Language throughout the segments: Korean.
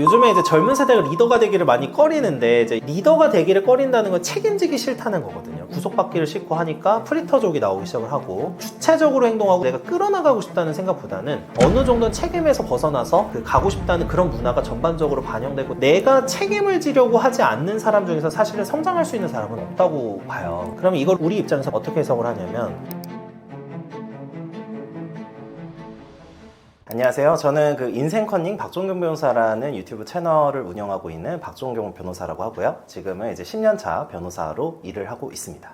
요즘에 이제 젊은 세대가 리더가 되기를 많이 꺼리는데, 이제 리더가 되기를 꺼린다는 건 책임지기 싫다는 거거든요. 구속받기를 싫고 하니까 프리터족이 나오기 시작을 하고, 주체적으로 행동하고 내가 끌어나가고 싶다는 생각보다는 어느 정도는 책임에서 벗어나서 가고 싶다는 그런 문화가 전반적으로 반영되고, 내가 책임을 지려고 하지 않는 사람 중에서 사실은 성장할 수 있는 사람은 없다고 봐요. 그러면 이걸 우리 입장에서 어떻게 해석을 하냐면, 안녕하세요. 저는 인생컨닝 박종경 변호사라는 유튜브 채널을 운영하고 있는 박종경 변호사라고 하고요. 지금은 이제 10년차 변호사로 일을 하고 있습니다.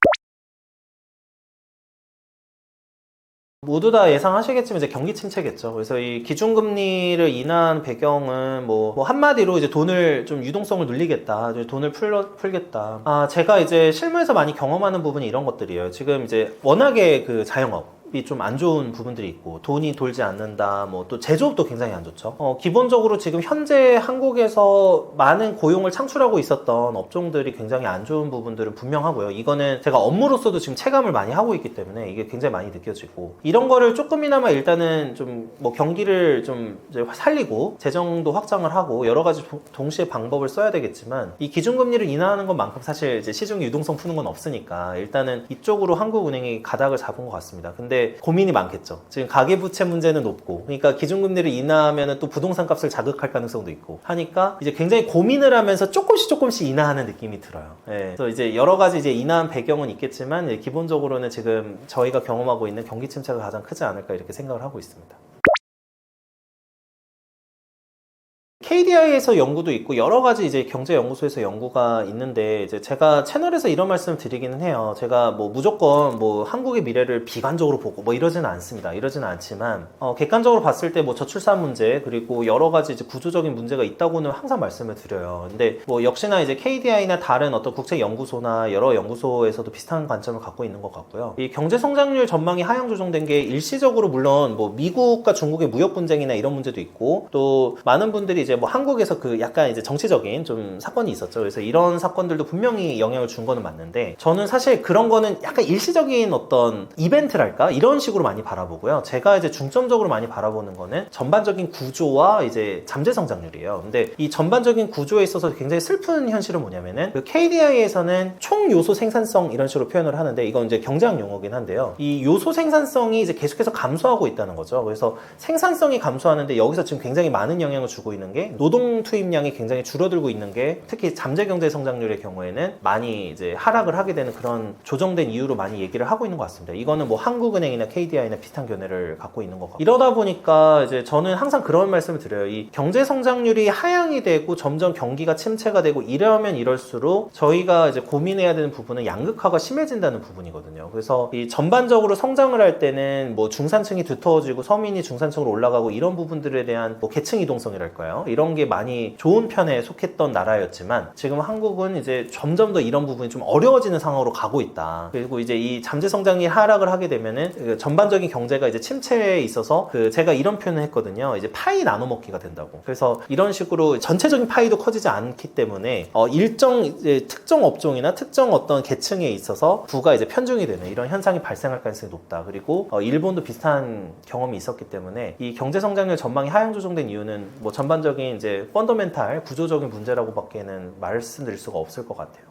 모두 다 예상하시겠지만 이제 경기 침체겠죠. 그래서 이 기준금리를 인하한 배경은 뭐 한마디로 이제 돈을 좀 유동성을 늘리겠다, 돈을 풀겠다. 제가 이제 실무에서 많이 경험하는 부분이 이런 것들이에요. 지금 이제 워낙에 자영업 좀 안 좋은 부분들이 있고, 돈이 돌지 않는다, 뭐 또 제조업도 굉장히 안 좋죠. 기본적으로 지금 현재 한국에서 많은 고용을 창출하고 있었던 업종들이 굉장히 안 좋은 부분들은 분명하고요. 이거는 제가 업무로서도 지금 체감을 많이 하고 있기 때문에 이게 굉장히 많이 느껴지고, 이런 거를 조금이나마 일단은 좀 경기를 좀 이제 살리고 재정도 확장을 하고 여러 가지 동시에 방법을 써야 되겠지만, 이 기준금리를 인하하는 것만큼 사실 이제 시중 유동성 푸는 건 없으니까 일단은 이쪽으로 한국은행이 가닥을 잡은 것 같습니다. 근데 고민이 많겠죠. 지금 가계부채 문제는 높고, 그러니까 기준금리를 인하하면 또 부동산 값을 자극할 가능성도 있고 하니까 이제 굉장히 고민을 하면서 조금씩 인하하는 느낌이 들어요. 그래서 이제 여러 가지 이제 인하한 배경은 있겠지만, 기본적으로는 지금 저희가 경험하고 있는 경기 침체가 가장 크지 않을까 이렇게 생각을 하고 있습니다. KDI에서 연구도 있고 여러 가지 이제 경제연구소에서 연구가 있는데, 이제 제가 채널에서 이런 말씀을 드리기는 해요. 제가 무조건 한국의 미래를 비관적으로 보고 이러지는 않습니다. 이러지는 않지만 객관적으로 봤을 때 저출산 문제, 그리고 여러 가지 이제 구조적인 문제가 있다고는 항상 말씀을 드려요. 근데 역시나 이제 KDI나 다른 어떤 국제연구소나 여러 연구소에서도 비슷한 관점을 갖고 있는 것 같고요. 이 경제 성장률 전망이 하향 조정된 게 일시적으로 물론 미국과 중국의 무역 분쟁이나 이런 문제도 있고, 또 많은 분들이 이제 한국에서 약간 이제 정치적인 좀 사건이 있었죠. 그래서 이런 사건들도 분명히 영향을 준 거는 맞는데, 저는 사실 그런 거는 약간 일시적인 어떤 이벤트랄까? 이런 식으로 많이 바라보고요. 제가 이제 중점적으로 많이 바라보는 거는 전반적인 구조와 이제 잠재 성장률이에요. 근데 이 전반적인 구조에 있어서 굉장히 슬픈 현실은 뭐냐면은, KDI에서는 총 요소 생산성 이런 식으로 표현을 하는데, 이건 이제 경제학 용어긴 한데요. 이 요소 생산성이 이제 계속해서 감소하고 있다는 거죠. 그래서 생산성이 감소하는데 여기서 지금 굉장히 많은 영향을 주고 있는 게, 노동 투입량이 굉장히 줄어들고 있는 게, 특히 잠재 경제 성장률의 경우에는 많이 이제 하락을 하게 되는 그런 조정된 이유로 많이 얘기를 하고 있는 것 같습니다. 이거는 한국은행이나 KDI나 비슷한 견해를 갖고 있는 것 같고, 이러다 보니까 이제 저는 항상 그런 말씀을 드려요. 이 경제 성장률이 하향이 되고 점점 경기가 침체가 되고 이러면 이럴수록 저희가 이제 고민해야 되는 부분은 양극화가 심해진다는 부분이거든요. 그래서 이 전반적으로 성장을 할 때는 중산층이 두터워지고 서민이 중산층으로 올라가고 이런 부분들에 대한 계층 이동성이랄까요? 이런 게 많이 좋은 편에 속했던 나라였지만, 지금 한국은 이제 점점 더 이런 부분이 좀 어려워지는 상황으로 가고 있다. 그리고 이제 이 잠재 성장이 하락을 하게 되면은 전반적인 경제가 이제 침체에 있어서 제가 이런 표현을 했거든요. 이제 파이 나눠 먹기가 된다고. 그래서 이런 식으로 전체적인 파이도 커지지 않기 때문에 일정 이제 특정 업종이나 특정 어떤 계층에 있어서 부가 이제 편중이 되는 이런 현상이 발생할 가능성이 높다. 그리고 일본도 비슷한 경험이 있었기 때문에 이 경제 성장률 전망이 하향 조정된 이유는 전반적인 이제 펀더멘탈 구조적인 문제라고밖에는 말씀드릴 수가 없을 것 같아요.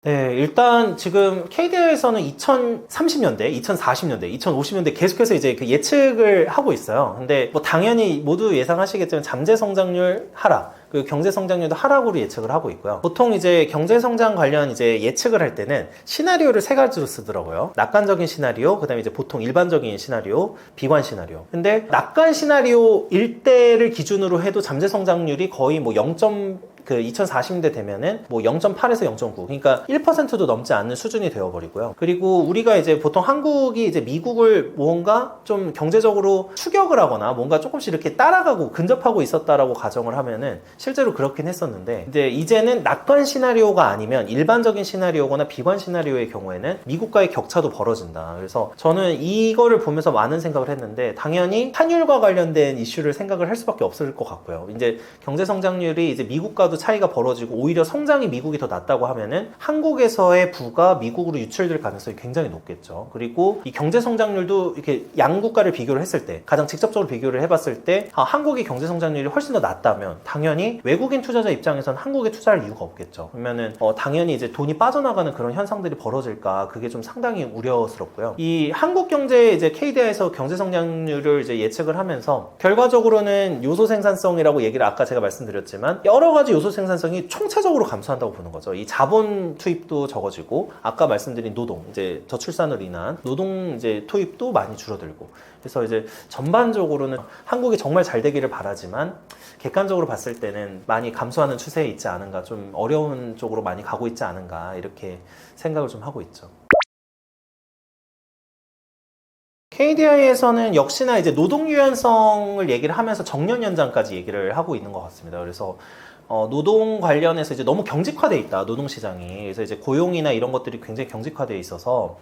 네, 일단 지금 KDI에서는 2030년대, 2040년대, 2050년대 계속해서 이제 예측을 하고 있어요. 근데 당연히 모두 예상하시겠지만 잠재 성장률 하락, 그리고 경제 성장률도 하락으로 예측을 하고 있고요. 보통 이제 경제 성장 관련 이제 예측을 할 때는 시나리오를 세 가지로 쓰더라고요. 낙관적인 시나리오, 그다음에 이제 보통 일반적인 시나리오, 비관 시나리오. 근데 낙관 시나리오일 때를 기준으로 해도 잠재 성장률이 거의 2040년대 되면은 0.8에서 0.9, 그러니까 1%도 넘지 않는 수준이 되어버리고요. 그리고 우리가 이제 보통 한국이 이제 미국을 뭔가 좀 경제적으로 추격을 하거나 뭔가 조금씩 이렇게 따라가고 근접하고 있었다라고 가정을 하면은 실제로 그렇긴 했었는데, 근데 이제는 낙관 시나리오가 아니면 일반적인 시나리오거나 비관 시나리오의 경우에는 미국과의 격차도 벌어진다. 그래서 저는 이거를 보면서 많은 생각을 했는데, 당연히 환율과 관련된 이슈를 생각을 할 수밖에 없을 것 같고요. 이제 경제 성장률이 이제 미국과도 부가도 차이가 벌어지고 오히려 성장이 미국이 더 낫다고 하면은 한국에서의 부가 미국으로 유출될 가능성이 굉장히 높겠죠. 그리고 이 경제 성장률도 이렇게 양국가를 비교를 했을 때 가장 직접적으로 비교를 해봤을 때 한국의 경제 성장률이 훨씬 더 낮다면 당연히 외국인 투자자 입장에서는 한국에 투자할 이유가 없겠죠. 그러면은 당연히 이제 돈이 빠져나가는 그런 현상들이 벌어질까, 그게 좀 상당히 우려스럽고요. 이 한국 경제 이제 KDI에서 경제 성장률을 이제 예측을 하면서 결과적으로는 요소 생산성이라고 얘기를 아까 제가 말씀드렸지만 여러 가지 요소 생산성이 총체적으로 감소한다고 보는 거죠. 이 자본 투입도 적어지고 아까 말씀드린 노동, 이제 저출산으로 인한 노동 이제 투입도 많이 줄어들고, 그래서 이제 전반적으로는 한국이 정말 잘 되기를 바라지만 객관적으로 봤을 때는 많이 감소하는 추세에 있지 않은가, 좀 어려운 쪽으로 많이 가고 있지 않은가, 이렇게 생각을 좀 하고 있죠. KDI에서는 역시나 이제 노동 유연성을 얘기를 하면서 정년 연장까지 얘기를 하고 있는 것 같습니다. 그래서 노동 관련해서 이제 너무 경직화돼 있다, 노동 시장이. 그래서 이제 고용이나 이런 것들이 굉장히 경직화돼 있어서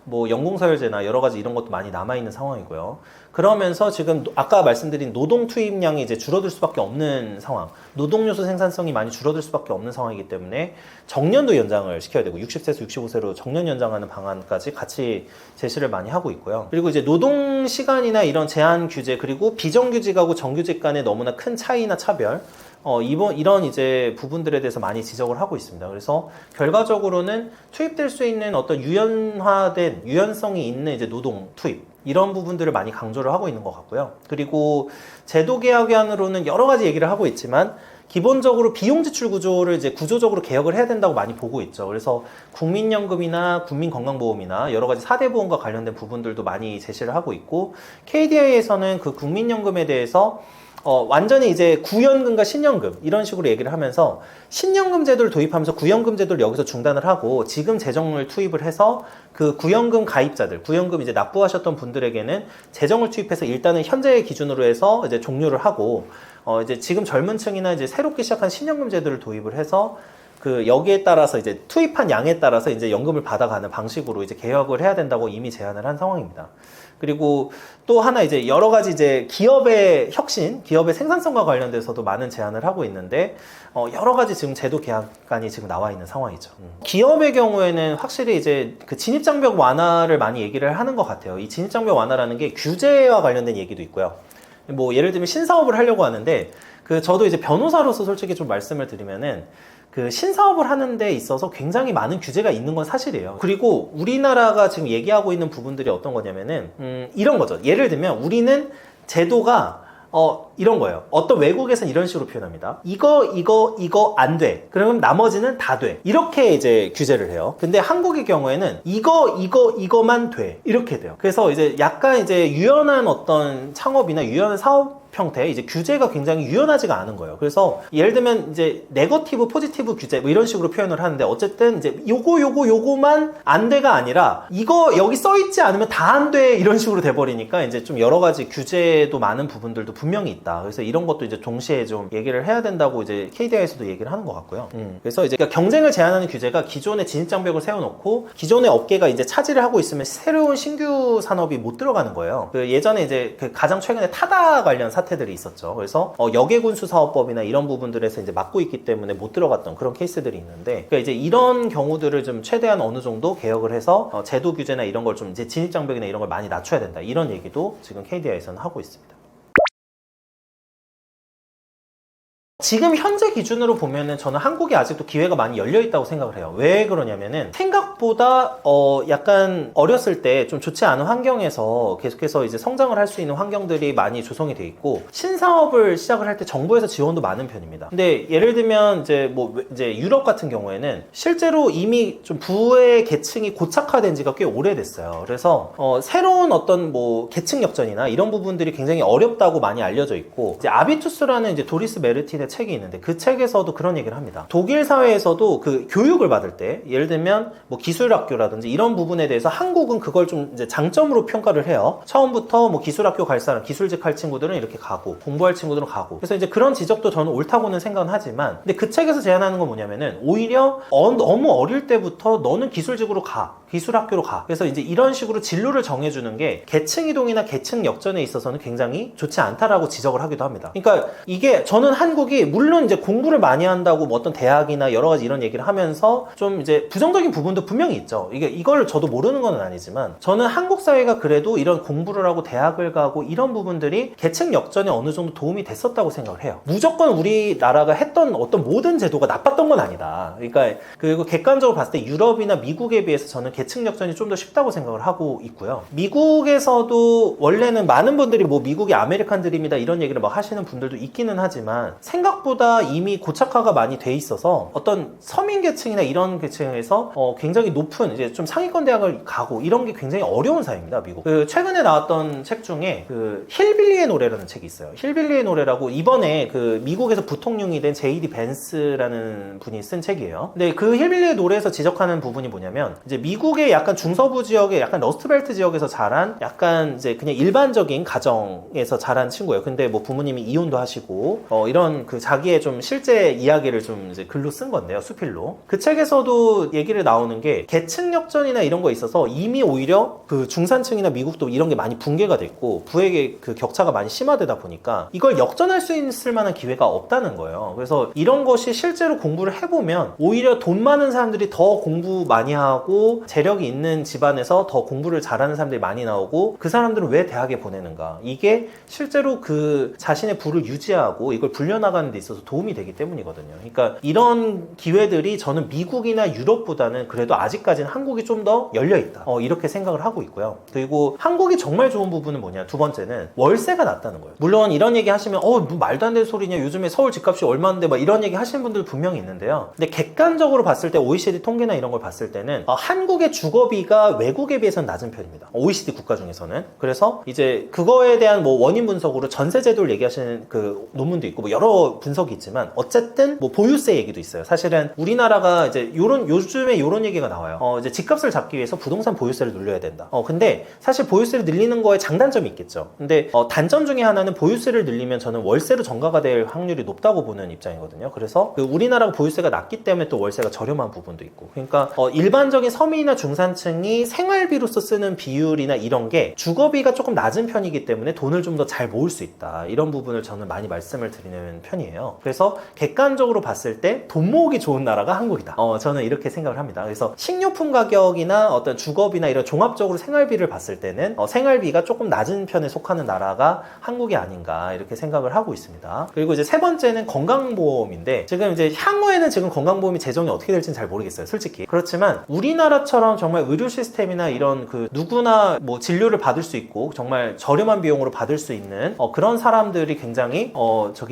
뭐 연공서열제나 여러 가지 이런 것도 많이 남아있는 상황이고요. 그러면서 지금 아까 말씀드린 노동 투입량이 이제 줄어들 수밖에 없는 상황, 노동요소 생산성이 많이 줄어들 수밖에 없는 상황이기 때문에 정년도 연장을 시켜야 되고 60세에서 65세로 정년 연장하는 방안까지 같이 제시를 많이 하고 있고요. 그리고 이제 노동 시간이나 이런 제한 규제, 그리고 비정규직하고 정규직 간의 너무나 큰 차이나 차별, 이런 이제 부분들에 대해서 많이 지적을 하고 있습니다. 그래서 결과적으로는 투입될 수 있는 어떤 유연화된, 유연성이 있는 이제 노동 투입, 이런 부분들을 많이 강조를 하고 있는 것 같고요. 그리고 제도 개혁안으로는 여러 가지 얘기를 하고 있지만 기본적으로 비용 지출 구조를 이제 구조적으로 개혁을 해야 된다고 많이 보고 있죠. 그래서 국민연금이나 국민건강보험이나 여러 가지 4대 보험과 관련된 부분들도 많이 제시를 하고 있고, KDI에서는 그 국민연금에 대해서 완전히 이제 구연금과 신연금 이런 식으로 얘기를 하면서 신연금 제도를 도입하면서 구연금 제도를 여기서 중단을 하고 지금 재정을 투입을 해서 그 구연금 가입자들, 구연금 이제 납부하셨던 분들에게는 재정을 투입해서 일단은 현재의 기준으로 해서 이제 종료를 하고 이제 지금 젊은 층이나 이제 새롭게 시작한 신연금 제도를 도입을 해서 그 여기에 따라서 이제 투입한 양에 따라서 이제 연금을 받아가는 방식으로 이제 개혁을 해야 된다고 이미 제안을 한 상황입니다. 그리고 또 하나 이제 여러 가지 이제 기업의 혁신, 기업의 생산성과 관련돼서도 많은 제안을 하고 있는데 여러 가지 지금 제도 개혁안이 지금 나와 있는 상황이죠. 기업의 경우에는 확실히 이제 그 진입장벽 완화를 많이 얘기를 하는 것 같아요. 이 진입장벽 완화라는 게 규제와 관련된 얘기도 있고요. 뭐 예를 들면 신사업을 하려고 하는데 저도 이제 변호사로서 솔직히 좀 말씀을 드리면은 그 신사업을 하는 데 있어서 굉장히 많은 규제가 있는 건 사실이에요. 그리고 우리나라가 지금 얘기하고 있는 부분들이 어떤 거냐면은 이런 거죠. 예를 들면 우리는 제도가 이런 거예요. 어떤 외국에서는 이런 식으로 표현합니다. 이거 안 돼. 그러면 나머지는 다 돼. 이렇게 이제 규제를 해요. 근데 한국의 경우에는 이거만 돼. 이렇게 돼요. 그래서 이제 약간 이제 유연한 어떤 창업이나 유연한 사업 형태, 이제 규제가 굉장히 유연하지가 않은 거예요. 그래서 예를 들면 이제 네거티브, 포지티브 규제 뭐 이런 식으로 표현을 하는데 어쨌든 이제 요거만 안 돼가 아니라 이거 여기 써 있지 않으면 다 안 돼 이런 식으로 돼버리니까 이제 좀 여러 가지 규제도 많은 부분들도 분명히 있다. 그래서 이런 것도 이제 동시에 좀 얘기를 해야 된다고 이제 KDI에서도 얘기를 하는 것 같고요. 그래서 이제 그러니까 경쟁을 제한하는 규제가 기존의 진입장벽을 세워놓고 기존의 업계가 이제 차지를 하고 있으면 새로운 신규 산업이 못 들어가는 거예요. 예전에 이제 가장 최근에 타다 관련 사태들이 있었죠. 그래서 역외군수사업법이나 이런 부분들에서 이제 막고 있기 때문에 못 들어갔던 그런 케이스들이 있는데, 그러니까 이제 이런 경우들을 좀 최대한 어느 정도 개혁을 해서 제도 규제나 이런 걸 좀 이제 진입장벽이나 이런 걸 많이 낮춰야 된다, 이런 얘기도 지금 KDI에서는 하고 있습니다. 지금 현재 기준으로 보면은 저는 한국이 아직도 기회가 많이 열려 있다고 생각을 해요. 왜 그러냐면은 생각보다 약간 어렸을 때 좀 좋지 않은 환경에서 계속해서 이제 성장을 할 수 있는 환경들이 많이 조성이 돼 있고, 신사업을 시작을 할 때 정부에서 지원도 많은 편입니다. 근데 예를 들면 이제 이제 유럽 같은 경우에는 실제로 이미 좀 부의 계층이 고착화된 지가 꽤 오래됐어요. 그래서 새로운 어떤 뭐 계층 역전이나 이런 부분들이 굉장히 어렵다고 많이 알려져 있고, 이제 아비투스라는 이제 도리스 메르틴의 책이 있는데 그 책에서도 그런 얘기를 합니다. 독일 사회에서도 그 교육을 받을 때 예를 들면 뭐 기술학교라든지 이런 부분에 대해서 한국은 그걸 좀 이제 장점으로 평가를 해요. 처음부터 뭐 기술학교 갈 사람, 기술직 할 친구들은 이렇게 가고 공부할 친구들은 가고, 그래서 이제 그런 지적도 저는 옳다고는 생각은 하지만, 근데 그 책에서 제안하는 건 뭐냐면은 오히려 너무 어릴 때부터 너는 기술직으로 가, 기술학교로 가. 그래서 이제 이런 식으로 진로를 정해주는 게 계층 이동이나 계층 역전에 있어서는 굉장히 좋지 않다라고 지적을 하기도 합니다. 그러니까 이게 저는 한국이 물론 이제 공부를 많이 한다고 뭐 어떤 대학이나 여러 가지 이런 얘기를 하면서 좀 이제 부정적인 부분도 분명히 있죠. 이걸 저도 모르는 건 아니지만 저는 한국 사회가 그래도 이런 공부를 하고 대학을 가고 이런 부분들이 계층 역전에 어느 정도 도움이 됐었다고 생각을 해요. 무조건 우리나라가 했던 어떤 모든 제도가 나빴던 건 아니다. 그러니까 그리고 객관적으로 봤을 때 유럽이나 미국에 비해서 저는 계층 역전이 좀 더 쉽다고 생각을 하고 있고요. 미국에서도 원래는 많은 분들이 뭐 미국이 아메리칸 드림이다 이런 얘기를 막 하시는 분들도 있기는 하지만 생각보다 이미 고착화가 많이 돼 있어서 어떤 서민 계층이나 이런 계층에서 굉장히 높은 이제 좀 상위권 대학을 가고 이런 게 굉장히 어려운 사회입니다, 미국. 그 최근에 나왔던 책 중에 그 힐빌리의 노래라는 책이 있어요. 힐빌리의 노래라고 이번에 그 미국에서 부통령이 된 제이디 벤스라는 분이 쓴 책이에요. 근데 그 힐빌리의 노래에서 지적하는 부분이 뭐냐면 이제 미국의 약간 중서부 지역의 약간 러스트벨트 지역에서 자란 약간 이제 그냥 일반적인 가정에서 자란 친구예요. 근데 뭐 부모님이 이혼도 하시고 이런 그 자기의 좀 실제 이야기를 좀 이제 글로 쓴 건데요, 수필로. 그 책에서도 얘기를 나오는 게 계층 역전이나 이런 거에 있어서 이미 오히려 그 중산층이나 미국도 이런 게 많이 붕괴가 됐고 부의 그 격차가 많이 심화되다 보니까 이걸 역전할 수 있을 만한 기회가 없다는 거예요. 그래서 이런 것이 실제로 공부를 해보면 오히려 돈 많은 사람들이 더 공부 많이 하고 재력이 있는 집안에서 더 공부를 잘하는 사람들이 많이 나오고 그 사람들은 왜 대학에 보내는가? 이게 실제로 그 자신의 부를 유지하고 이걸 불려나가는 데 있어서 도움이 되기 때문이거든요. 그러니까 이런 기회들이 저는 미국이나 유럽보다는 그래도 아직까지는 한국이 좀 더 열려있다. 이렇게 생각을 하고 있고요. 그리고 한국이 정말 좋은 부분은 뭐냐? 두 번째는 월세가 낮다는 거예요. 물론 이런 얘기 하시면 뭐 말도 안 되는 소리냐? 요즘에 서울 집값이 얼마인데 막 이런 얘기 하시는 분들 분명히 있는데요. 근데 객관적으로 봤을 때 OECD 통계나 이런 걸 봤을 때는 한국의 주거비가 외국에 비해서는 낮은 편입니다. OECD 국가 중에서는. 그래서 이제 그거에 대한 뭐 원인 분석으로 전세 제도를 얘기하시는 그 논문도 있고 뭐 여러 분석이 있지만 어쨌든 뭐 보유세 얘기도 있어요. 사실은 우리나라가 이제 요즘에 요런 얘기가 나와요. 이제 집값을 잡기 위해서 부동산 보유세를 늘려야 된다. 근데 사실 보유세를 늘리는 거에 장단점이 있겠죠. 근데 단점 중에 하나는 보유세를 늘리면 저는 월세로 전가가 될 확률이 높다고 보는 입장이거든요. 그래서 그 우리나라가 보유세가 낮기 때문에 또 월세가 저렴한 부분도 있고. 그러니까 일반적인 서민이나 중산층이 생활비로서 쓰는 비율이나 이런 게 주거비가 조금 낮은 편이기 때문에 돈을 좀 더 잘 모을 수 있다. 이런 부분을 저는 많이 말씀을 드리는 편이에요. 그래서 객관적으로 봤을 때 돈 모으기 좋은 나라가 한국이다. 저는 이렇게 생각을 합니다. 그래서 식료품 가격이나 어떤 주거비나 이런 종합적으로 생활비를 봤을 때는 생활비가 조금 낮은 편에 속하는 나라가 한국이 아닌가 이렇게 생각을 하고 있습니다. 그리고 이제 세 번째는 건강보험인데 지금 이제 향후에는 지금 건강보험이 재정이 어떻게 될지는 잘 모르겠어요, 솔직히. 그렇지만 우리나라처럼 정말 의료 시스템이나 이런 그 누구나 뭐 진료를 받을 수 있고 정말 저렴한 비용으로 받을 수 있는 그런 사람들이 굉장히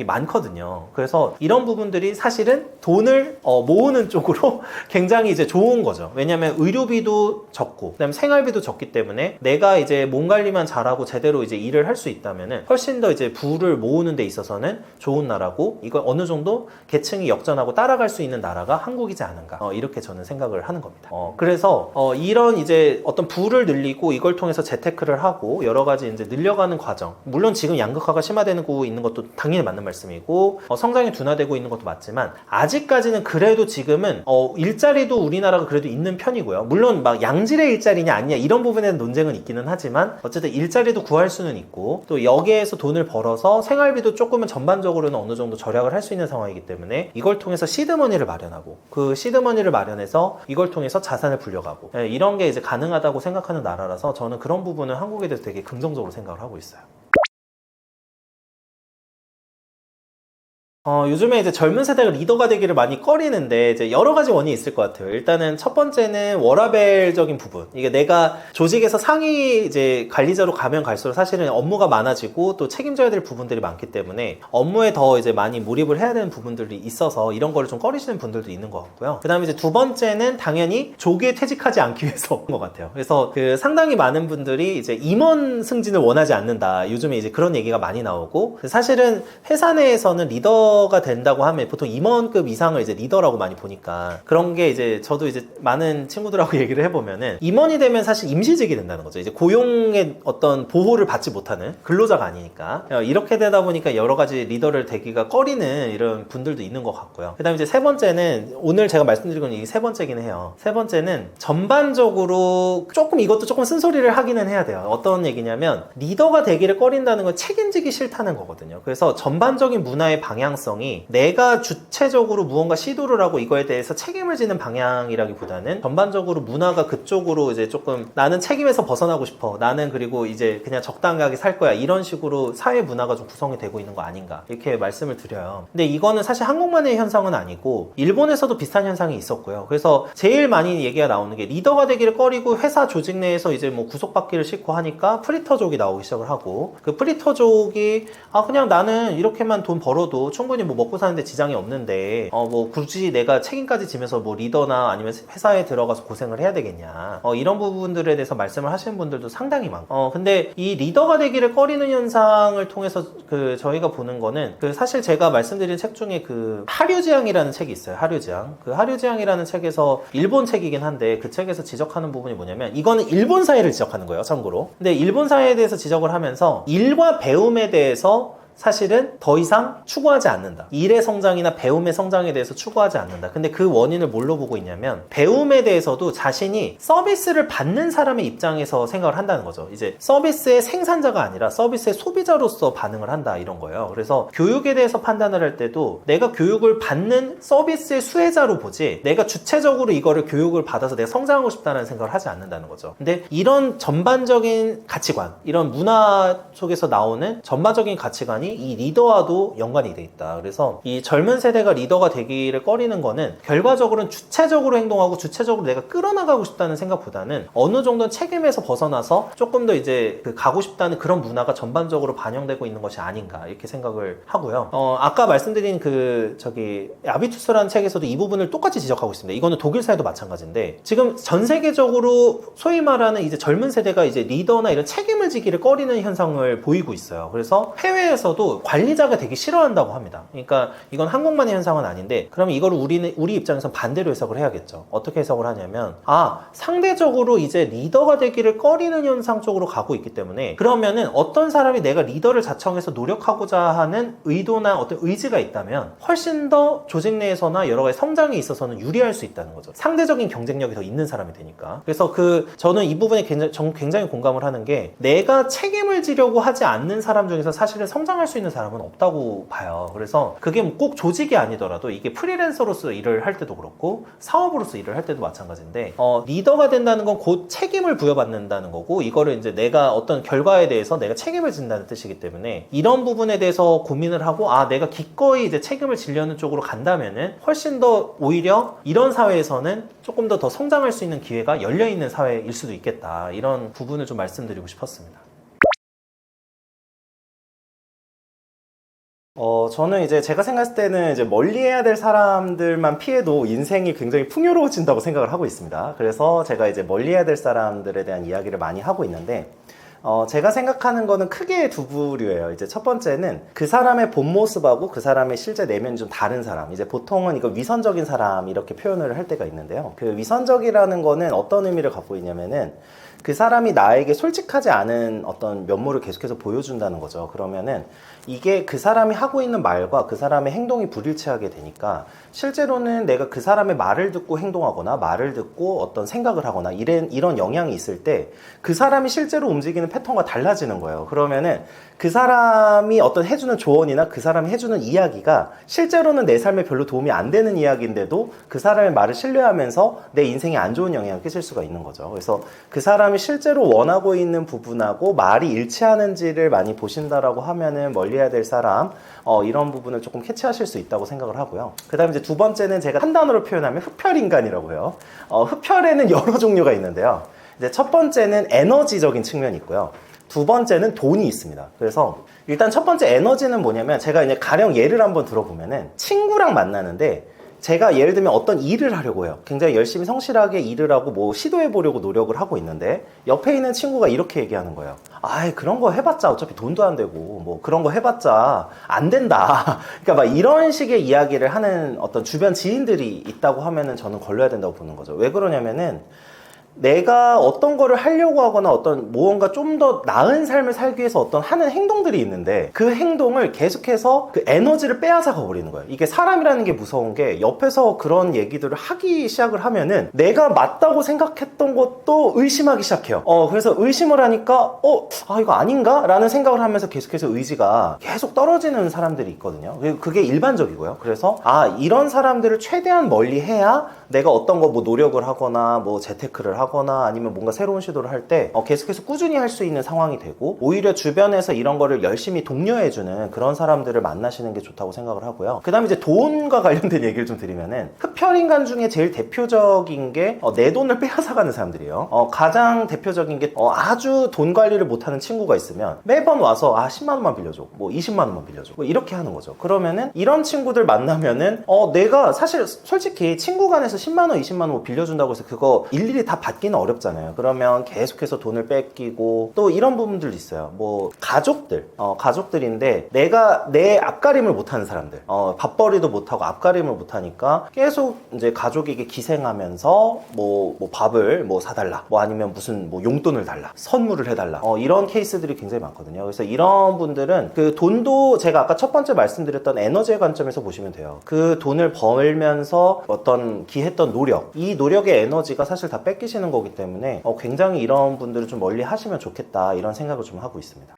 많거든요. 그래서 이런 부분들이 사실은 돈을 모으는 쪽으로 굉장히 이제 좋은 거죠. 왜냐면 의료비도 적고 그다음에 생활비도 적기 때문에 내가 이제 몸 관리만 잘하고 제대로 이제 일을 할 수 있다면은 훨씬 더 이제 부를 모으는 데 있어서는 좋은 나라고 이걸 어느 정도 계층이 역전하고 따라갈 수 있는 나라가 한국이지 않은가 이렇게 저는 생각을 하는 겁니다. 그래서 이런 이제 어떤 부를 늘리고 이걸 통해서 재테크를 하고 여러 가지 이제 늘려가는 과정, 물론 지금 양극화가 심화되고 있는 것도 당연히 맞는 말씀이고 성장이 둔화되고 있는 것도 맞지만 아직까지는 그래도 지금은 일자리도 우리나라가 그래도 있는 편이고요. 물론 막 양질의 일자리냐 아니냐 이런 부분에는 논쟁은 있기는 하지만 어쨌든 일자리도 구할 수는 있고 또 여기에서 돈을 벌어서 생활비도 조금은 전반적으로는 어느 정도 절약을 할 수 있는 상황이기 때문에 이걸 통해서 시드머니를 마련하고 그 시드머니를 마련해서 이걸 통해서 자산을 불려가고 이런 게 이제 가능하다고 생각하는 나라라서 저는 그런 부분은 한국에 대해서 되게 긍정적으로 생각을 하고 있어요. 요즘에 이제 젊은 세대가 리더가 되기를 많이 꺼리는데 이제 여러 가지 원인이 있을 것 같아요. 일단은 첫 번째는 워라밸적인 부분. 이게 내가 조직에서 상위 이제 관리자로 가면 갈수록 사실은 업무가 많아지고 또 책임져야 될 부분들이 많기 때문에 업무에 더 이제 많이 몰입을 해야 되는 부분들이 있어서 이런 거를 좀 꺼리시는 분들도 있는 것 같고요. 그 다음에 이제 두 번째는 당연히 조기에 퇴직하지 않기 위해서인 것 같아요. 그래서 그 상당히 많은 분들이 이제 임원 승진을 원하지 않는다. 요즘에 이제 그런 얘기가 많이 나오고 사실은 회사 내에서는 리더 리더가 된다고 하면 보통 임원급 이상을 이제 리더라고 많이 보니까 그런 게 이제 저도 이제 많은 친구들하고 얘기를 해보면은 임원이 되면 사실 임시직이 된다는 거죠. 이제 고용의 어떤 보호를 받지 못하는 근로자가 아니니까 이렇게 되다 보니까 여러 가지 리더를 되기가 꺼리는 이런 분들도 있는 것 같고요. 그 다음에 이제 세 번째는 오늘 제가 말씀드린 건 이게 세 번째긴 해요. 세 번째는 전반적으로 이것도 조금 쓴소리를 하기는 해야 돼요. 어떤 얘기냐면 리더가 되기를 꺼린다는 건 책임지기 싫다는 거거든요. 그래서 전반적인 문화의 방향성이 내가 주체적으로 무언가 시도를 하고 이거에 대해서 책임을 지는 방향이라기보다는 전반적으로 문화가 그쪽으로 이제 조금 나는 책임에서 벗어나고 싶어. 나는 그리고 이제 그냥 적당하게 살 거야. 이런 식으로 사회 문화가 좀 구성이 되고 있는 거 아닌가. 이렇게 말씀을 드려요. 근데 이거는 사실 한국만의 현상은 아니고 일본에서도 비슷한 현상이 있었고요. 그래서 제일 많이 얘기가 나오는 게 리더가 되기를 꺼리고 회사 조직 내에서 이제 뭐 구속받기를 싫고 하니까 프리터족이 나오기 시작을 하고 그 프리터족이 그냥 나는 이렇게만 돈 벌어도 충분히 뭐 먹고 사는데 지장이 없는데 뭐 굳이 내가 책임까지 지면서 뭐 리더나 아니면 회사에 들어가서 고생을 해야 되겠냐 이런 부분들에 대해서 말씀을 하시는 분들도 상당히 많고 근데 이 리더가 되기를 꺼리는 현상을 통해서 그 저희가 보는 거는 그 사실 제가 말씀드린 책 중에 그 하류지향이라는 책이 있어요. 하류지향. 그 하류지향이라는 책에서 일본 책이긴 한데 그 책에서 지적하는 부분이 뭐냐면 이거는 일본 사회를 지적하는 거예요. 참고로. 근데 일본 사회에 대해서 지적을 하면서 일과 배움에 대해서 사실은 더 이상 추구하지 않는다. 일의 성장이나 배움의 성장에 대해서 추구하지 않는다. 근데 그 원인을 뭘로 보고 있냐면 배움에 대해서도 자신이 서비스를 받는 사람의 입장에서 생각을 한다는 거죠. 이제 서비스의 생산자가 아니라 서비스의 소비자로서 반응을 한다 이런 거예요. 그래서 교육에 대해서 판단을 할 때도 내가 교육을 받는 서비스의 수혜자로 보지 내가 주체적으로 이거를 교육을 받아서 내가 성장하고 싶다는 생각을 하지 않는다는 거죠. 근데 이런 전반적인 가치관, 이런 문화 속에서 나오는 전반적인 가치관이 이 리더와도 연관이 돼 있다. 그래서 이 젊은 세대가 리더가 되기를 꺼리는 거는 결과적으로는 주체적으로 행동하고 주체적으로 내가 끌어나가고 싶다는 생각보다는 어느 정도는 책임에서 벗어나서 조금 더 이제 가고 싶다는 그런 문화가 전반적으로 반영되고 있는 것이 아닌가 이렇게 생각을 하고요. 아까 말씀드린 야비투스라는 책에서도 이 부분을 똑같이 지적하고 있습니다. 이거는 독일 사회도 마찬가지인데 지금 전 세계적으로 소위 말하는 이제 젊은 세대가 이제 리더나 이런 책임을 지기를 꺼리는 현상을 보이고 있어요. 그래서 해외에서 관리자가 되게 싫어한다고 합니다. 그러니까 이건 한국만의 현상은 아닌데 그러면 이걸 우리 입장에서 반대로 해석을 해야겠죠. 어떻게 해석을 하냐면 상대적으로 이제 리더가 되기를 꺼리는 현상 쪽으로 가고 있기 때문에 그러면은 어떤 사람이 내가 리더를 자청해서 노력하고자 하는 의도나 어떤 의지가 있다면 훨씬 더 조직 내에서나 여러 가지 성장에 있어서는 유리할 수 있다는 거죠. 상대적인 경쟁력이 더 있는 사람이 되니까. 그래서 저는 이 부분에 굉장히 공감을 하는 게 내가 책임을 지려고 하지 않는 사람 중에서 사실은 성장할 수 있는 사람은 없다고 봐요. 그래서 그게 꼭 조직이 아니더라도 이게 프리랜서로서 일을 할 때도 그렇고 사업으로서 일을 할 때도 마찬가지인데 리더가 된다는 건 곧 책임을 부여받는다는 거고 이거를 이제 내가 어떤 결과에 대해서 내가 책임을 진다는 뜻이기 때문에 이런 부분에 대해서 고민을 하고 내가 기꺼이 이제 책임을 지려는 쪽으로 간다면은 훨씬 더 오히려 이런 사회에서는 조금 더 성장할 수 있는 기회가 열려있는 사회일 수도 있겠다. 이런 부분을 좀 말씀드리고 싶었습니다. 저는 이제 제가 생각했을 때는 이제 멀리 해야 될 사람들만 피해도 인생이 굉장히 풍요로워진다고 생각을 하고 있습니다. 그래서 제가 이제 멀리 해야 될 사람들에 대한 이야기를 많이 하고 있는데, 제가 생각하는 거는 크게 두 부류예요. 이제 첫 번째는 그 사람의 본 모습하고 그 사람의 실제 내면이 좀 다른 사람. 이제 보통은 이거 위선적인 사람 이렇게 표현을 할 때가 있는데요. 그 위선적이라는 거는 어떤 의미를 갖고 있냐면은 그 사람이 나에게 솔직하지 않은 어떤 면모를 계속해서 보여준다는 거죠. 그러면은 이게 그 사람이 하고 있는 말과 그 사람의 행동이 불일치하게 되니까 실제로는 내가 그 사람의 말을 듣고 행동하거나 말을 듣고 어떤 생각을 하거나 이런 영향이 있을 때 그 사람이 실제로 움직이는 패턴과 달라지는 거예요. 그러면은 그 사람이 어떤 해주는 조언이나 그 사람이 해주는 이야기가 실제로는 내 삶에 별로 도움이 안 되는 이야기인데도 그 사람의 말을 신뢰하면서 내 인생에 안 좋은 영향을 끼칠 수가 있는 거죠. 그래서 그 사람이 실제로 원하고 있는 부분하고 말이 일치하는지를 많이 보신다라고 하면은 멀리해야 될 사람, 이런 부분을 조금 캐치하실 수 있다고 생각을 하고요. 그 다음에 이제 두 번째는 제가 한 단어로 표현하면 흡혈인간이라고 해요. 흡혈에는 여러 종류가 있는데요. 이제 첫 번째는 에너지적인 측면이 있고요. 두 번째는 돈이 있습니다. 그래서 일단 첫 번째 에너지는 뭐냐면 제가 이제 가령 예를 한번 들어보면은 친구랑 만나는데 제가 예를 들면 어떤 일을 하려고 해요. 굉장히 열심히 성실하게 일을 하고 뭐 시도해보려고 노력을 하고 있는데 옆에 있는 친구가 이렇게 얘기하는 거예요. 아이, 그런 거 해봤자 어차피 돈도 안 되고 뭐 그런 거 해봤자 안 된다. 그러니까 막 이런 식의 이야기를 하는 어떤 주변 지인들이 있다고 하면은 저는 걸려야 된다고 보는 거죠. 왜 그러냐면은 내가 어떤 거를 하려고 하거나 어떤 무언가 좀 더 나은 삶을 살기 위해서 어떤 하는 행동들이 있는데 그 행동을 계속해서 그 에너지를 빼앗아 가버리는 거예요. 이게 사람이라는 게 무서운 게 옆에서 그런 얘기들을 하기 시작을 하면은 내가 맞다고 생각했던 것도 의심하기 시작해요. 그래서 의심을 하니까 이거 아닌가? 라는 생각을 하면서 계속해서 의지가 계속 떨어지는 사람들이 있거든요. 그게 일반적이고요. 그래서 이런 사람들을 최대한 멀리 해야 내가 어떤 거 뭐 노력을 하거나 뭐 재테크를 하거나 아니면 뭔가 새로운 시도를 할 때 계속해서 꾸준히 할 수 있는 상황이 되고 오히려 주변에서 이런 거를 열심히 독려해주는 그런 사람들을 만나시는 게 좋다고 생각을 하고요. 그 다음에 이제 돈과 관련된 얘기를 좀 드리면은 흡혈인간 중에 제일 대표적인 게 내 돈을 빼앗아가는 사람들이에요. 가장 대표적인 게 아주 돈 관리를 못하는 친구가 있으면 매번 와서 10만 원만 빌려줘, 뭐 20만 원만 빌려줘, 뭐 이렇게 하는 거죠. 그러면은 이런 친구들 만나면은 내가 사실 솔직히 친구 간에서 10만 원, 20만 원 뭐 빌려준다고 해서 그거 일일이 다 받기는 어렵잖아요. 그러면 계속해서 돈을 뺏기고 또 이런 부분들도 있어요. 뭐 가족들인데 내가 내 앞가림을 못하는 사람들, 밥벌이도 못하고 앞가림을 못하니까 계속 이제 가족에게 기생하면서 뭐 밥을 뭐 사달라, 뭐 아니면 무슨 뭐 용돈을 달라, 선물을 해달라, 이런 케이스들이 굉장히 많거든요. 그래서 이런 분들은 그 돈도 제가 아까 첫 번째 말씀드렸던 에너지의 관점에서 보시면 돼요. 그 돈을 벌면서 어떤 기했던 노력, 이 노력의 에너지가 사실 다 뺏기시는 거기 때문에 굉장히 이런 분들을 좀 멀리 하시면 좋겠다, 이런 생각을 좀 하고 있습니다.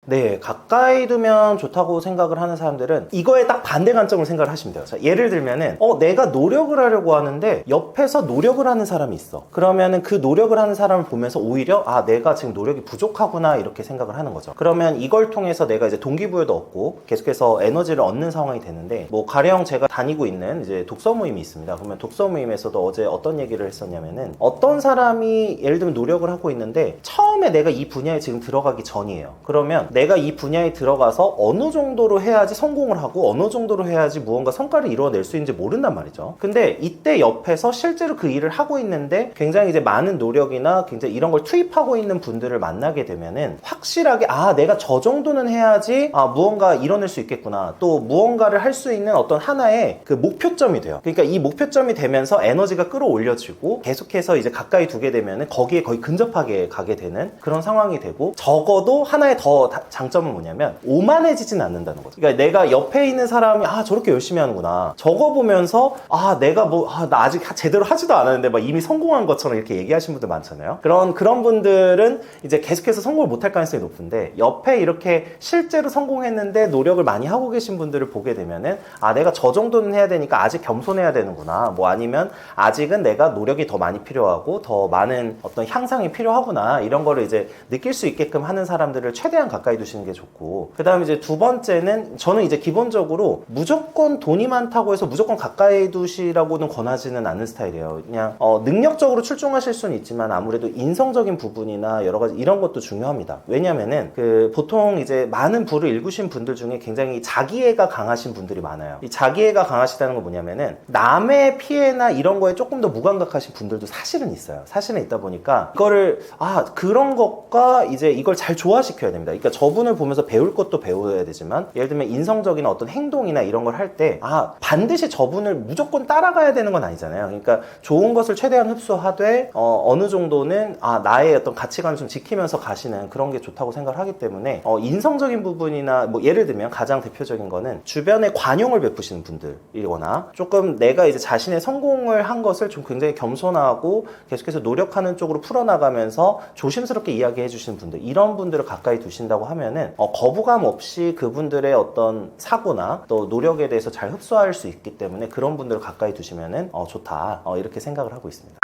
네, 가까이 두면 좋다고 생각을 하는 사람들은 이거에 딱 반대 관점을 생각을 하시면 돼요. 자, 예를 들면은 내가 노력을 하려고 하는데 옆에서 노력을 하는 사람이 있어. 그러면은 그 노력을 하는 사람을 보면서 오히려 내가 지금 노력이 부족하구나, 이렇게 생각을 하는 거죠. 그러면 이걸 통해서 내가 이제 동기부여도 얻고 계속해서 에너지를 얻는 상황이 되는데, 뭐 가령 제가 다니고 있는 이제 독서 모임이 있습니다. 그러면 독서 모임에서도 어제 어떤 얘기를 했었냐면은 어떤 사람이 예를 들면 노력을 하고 있는데 처음에 내가 이 분야에 지금 들어가기 전이에요. 그러면 내가 이 분야에 들어가서 어느 정도로 해야지 성공을 하고 어느 정도로 해야지 무언가 성과를 이루어낼 수 있는지 모른단 말이죠. 근데 이때 옆에서 실제로 그 일을 하고 있는데 굉장히 이제 많은 노력이나 굉장히 이런 걸 투입하고 있는 분들을 만나게 되면은 확실하게 내가 저 정도는 해야지 무언가 이뤄낼 수 있겠구나, 또 무언가를 할 수 있는 어떤 하나의 그 목표점이 돼요. 그러니까 이 목표점이 되면서 에너지가 끌어올려지고 계속해서 이제 가까이 두게 되면은 거기에 거의 근접하게 가게 되는 그런 상황이 되고, 적어도 하나의 더 장점은 뭐냐면 오만해지진 않는다는 거죠. 그러니까 내가 옆에 있는 사람이 저렇게 열심히 하는구나, 저거 보면서 내가 나 아직 제대로 하지도 않았는데 막 이미 성공한 것처럼 이렇게 얘기하시는 분들 많잖아요. 그런 분들은 이제 계속해서 성공을 못할 가능성이 높은데, 옆에 이렇게 실제로 성공했는데 노력을 많이 하고 계신 분들을 보게 되면은 내가 저 정도는 해야 되니까 아직 겸손해야 되는구나, 뭐 아니면 아직은 내가 노력이 더 많이 필요하고 더 많은 어떤 향상이 필요하구나, 이런 거를 이제 느낄 수 있게끔 하는 사람들을 최대한 가까이 두시는 게 좋고, 그 다음에 이제 두 번째는 저는 이제 기본적으로 무조건 돈이 많다고 해서 무조건 가까이 두시라고는 권하지는 않는 스타일이에요. 그냥 능력적으로 출중하실 수는 있지만 아무래도 인성적인 부분이나 여러 가지 이런 것도 중요합니다. 왜냐면은 보통 이제 많은 부를 읽으신 분들 중에 굉장히 자기애가 강하신 분들이 많아요. 이 자기애가 강하시다는 건 뭐냐면은 남의 피해나 이런 거에 조금 더 무감각하신 분들도 사실은 있어요. 사실은 있다 보니까 이거를 그런 것과 이제 이걸 잘 조화시켜야 됩니다. 그러니까 저분을 보면서 배울 것도 배워야 되지만, 예를 들면 인성적인 어떤 행동이나 이런 걸 할 때 반드시 저분을 무조건 따라가야 되는 건 아니잖아요. 그러니까 좋은 것을 최대한 흡수하되 어느 정도는 나의 어떤 가치관을 좀 지키면서 가시는 그런 게 좋다고 생각을 하기 때문에 인성적인 부분이나 뭐 예를 들면 가장 대표적인 거는 주변에 관용을 베푸시는 분들이거나, 조금 내가 이제 자신의 성공을 한 것을 좀 굉장히 겸손하고 계속해서 노력하는 쪽으로 풀어나가면서 조심스럽게 이야기해 주시는 분들, 이런 분들을 가까이 두신다고 하면은 거부감 없이 그분들의 어떤 사고나 또 노력에 대해서 잘 흡수할 수 있기 때문에 그런 분들을 가까이 두시면은 좋다, 이렇게 생각을 하고 있습니다.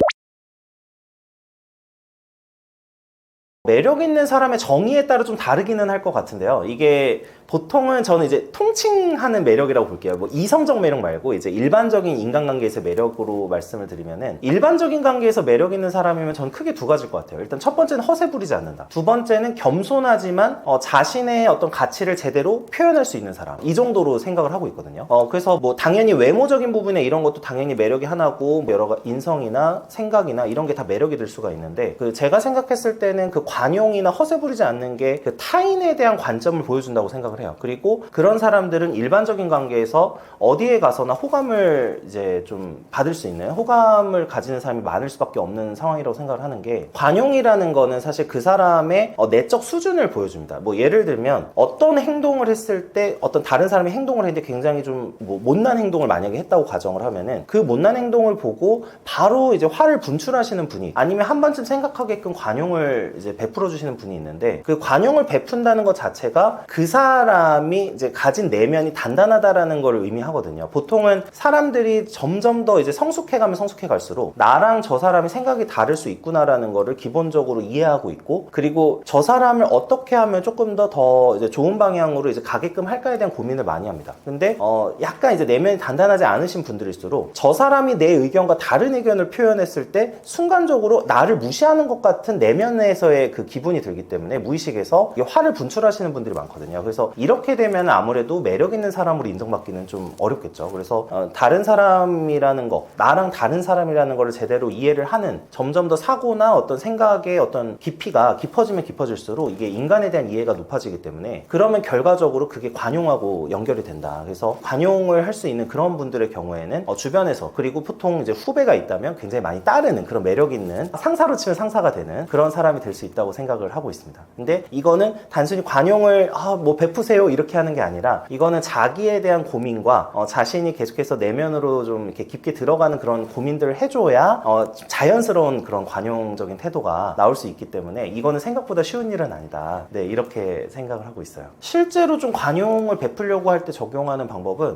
매력 있는 사람의 정의에 따라 좀 다르기는 할 것 같은데요. 이게 보통은 저는 이제 통칭하는 매력이라고 볼게요. 뭐 이성적 매력 말고 이제 일반적인 인간관계에서 매력으로 말씀을 드리면은, 일반적인 관계에서 매력 있는 사람이면 저는 크게 두 가지일 것 같아요. 일단 첫 번째는 허세 부리지 않는다. 두 번째는 겸손하지만 자신의 어떤 가치를 제대로 표현할 수 있는 사람. 이 정도로 생각을 하고 있거든요. 그래서 뭐 당연히 외모적인 부분에 이런 것도 당연히 매력이 하나고, 뭐 여러 가지 인성이나 생각이나 이런 게 다 매력이 될 수가 있는데, 그 제가 생각했을 때는 그 관용이나 허세 부리지 않는 게 그 타인에 대한 관점을 보여준다고 생각을 해요. 그리고 그런 사람들은 일반적인 관계에서 어디에 가서나 호감을 이제 좀 받을 수 있는, 호감을 가지는 사람이 많을 수밖에 없는 상황이라고 생각을 하는 게, 관용이라는 거는 사실 그 사람의 내적 수준을 보여줍니다. 뭐 예를 들면 어떤 행동을 했을 때, 어떤 다른 사람이 행동을 했는데 굉장히 좀 뭐 못난 행동을 만약에 했다고 가정을 하면은, 그 못난 행동을 보고 바로 이제 화를 분출하시는 분이, 아니면 한 번쯤 생각하게끔 관용을 이제 베풀어 주시는 분이 있는데, 그 관용을 베푼다는 것 자체가 그 사람이 이제 가진 내면이 단단하다라는 걸 의미하거든요. 보통은 사람들이 점점 더 이제 성숙해가면 성숙해갈수록 나랑 저 사람이 생각이 다를 수 있구나라는 거를 기본적으로 이해하고 있고, 그리고 저 사람을 어떻게 하면 조금 더 이제 좋은 방향으로 이제 가게끔 할까에 대한 고민을 많이 합니다. 근데 약간 이제 내면이 단단하지 않으신 분들일수록 저 사람이 내 의견과 다른 의견을 표현했을 때 순간적으로 나를 무시하는 것 같은 내면에서의 그 기분이 들기 때문에 무의식에서 화를 분출하시는 분들이 많거든요. 그래서 이렇게 되면 아무래도 매력 있는 사람으로 인정받기는 좀 어렵겠죠. 그래서 다른 사람이라는 거, 나랑 다른 사람이라는 거를 제대로 이해를 하는, 점점 더 사고나 어떤 생각의 어떤 깊이가 깊어지면 깊어질수록 이게 인간에 대한 이해가 높아지기 때문에, 그러면 결과적으로 그게 관용하고 연결이 된다. 그래서 관용을 할 수 있는 그런 분들의 경우에는 주변에서, 그리고 보통 이제 후배가 있다면 굉장히 많이 따르는, 그런 매력 있는, 상사로 치면 상사가 되는 그런 사람이 될 수 있다고 생각을 하고 있습니다. 근데 이거는 단순히 관용을 뭐 베푸세요 이렇게 하는 게 아니라, 이거는 자기에 대한 고민과 자신이 계속해서 내면으로 좀 이렇게 깊게 들어가는 그런 고민들을 해줘야 자연스러운 그런 관용적인 태도가 나올 수 있기 때문에, 이거는 생각보다 쉬운 일은 아니다. 네, 이렇게 생각을 하고 있어요. 실제로 좀 관용을 베풀려고 할 때 적용하는 방법은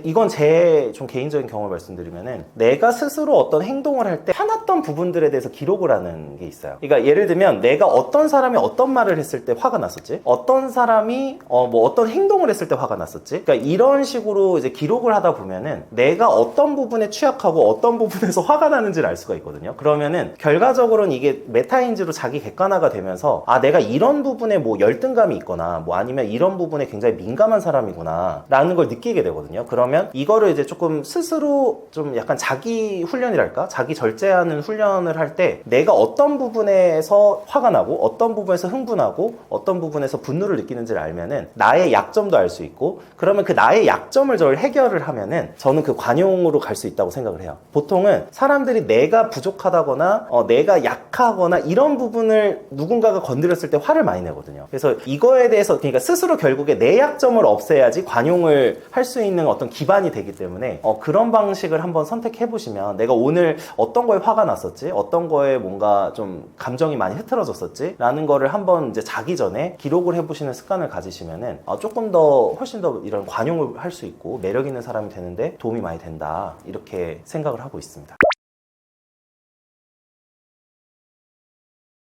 이건 제 좀 개인적인 경험을 말씀드리면은, 내가 스스로 어떤 행동을 할 때 화났던 부분들에 대해서 기록을 하는 게 있어요. 그러니까 예를 들면 내가 어떤 사람이 어떤 말을 했을 때 화가 났었지, 어떤 사람이 뭐 어떤 행동을 했을 때 화가 났었지, 그러니까 이런 식으로 이제 기록을 하다 보면은 내가 어떤 부분에 취약하고 어떤 부분에서 화가 나는지를 알 수가 있거든요. 그러면은 결과적으로는 이게 메타인지로 자기 객관화가 되면서, 내가 이런 부분에 뭐 열등감이 있거나, 뭐 아니면 이런 부분에 굉장히 민감한 사람이구나 라는 걸 느끼게 되거든요. 그러면 이거를 이제 조금 스스로 좀 약간 자기 훈련이랄까, 자기 절제하는 훈련을 할 때 내가 어떤 부분에서 화가 나고 어떤 부분에서 흥분하고 어떤 부분에서 분노를 느끼는지를 알면은 나의 약점도 알 수 있고, 그러면 그 나의 약점을 저 해결을 하면은 저는 그 관용으로 갈 수 있다고 생각을 해요. 보통은 사람들이 내가 부족하다거나 내가 약하거나 이런 부분을 누군가가 건드렸을 때 화를 많이 내거든요. 그래서 이거에 대해서, 그러니까 스스로 결국에 내 약점을 없애야지 관용을 할 수 있는 어떤 기반이 되기 때문에 그런 방식을 한번 선택해 보시면, 내가 오늘 어떤 거에 화가 났었지, 어떤 거에 뭔가 좀 감정이 많이 흐트러졌었지 라는 거를 한번 이제 자기 전에 기록을 해보시는 습관을 가지시면은 조금 더 훨씬 더 이런 관용을 할 수 있고 매력 있는 사람이 되는데 도움이 많이 된다, 이렇게 생각을 하고 있습니다.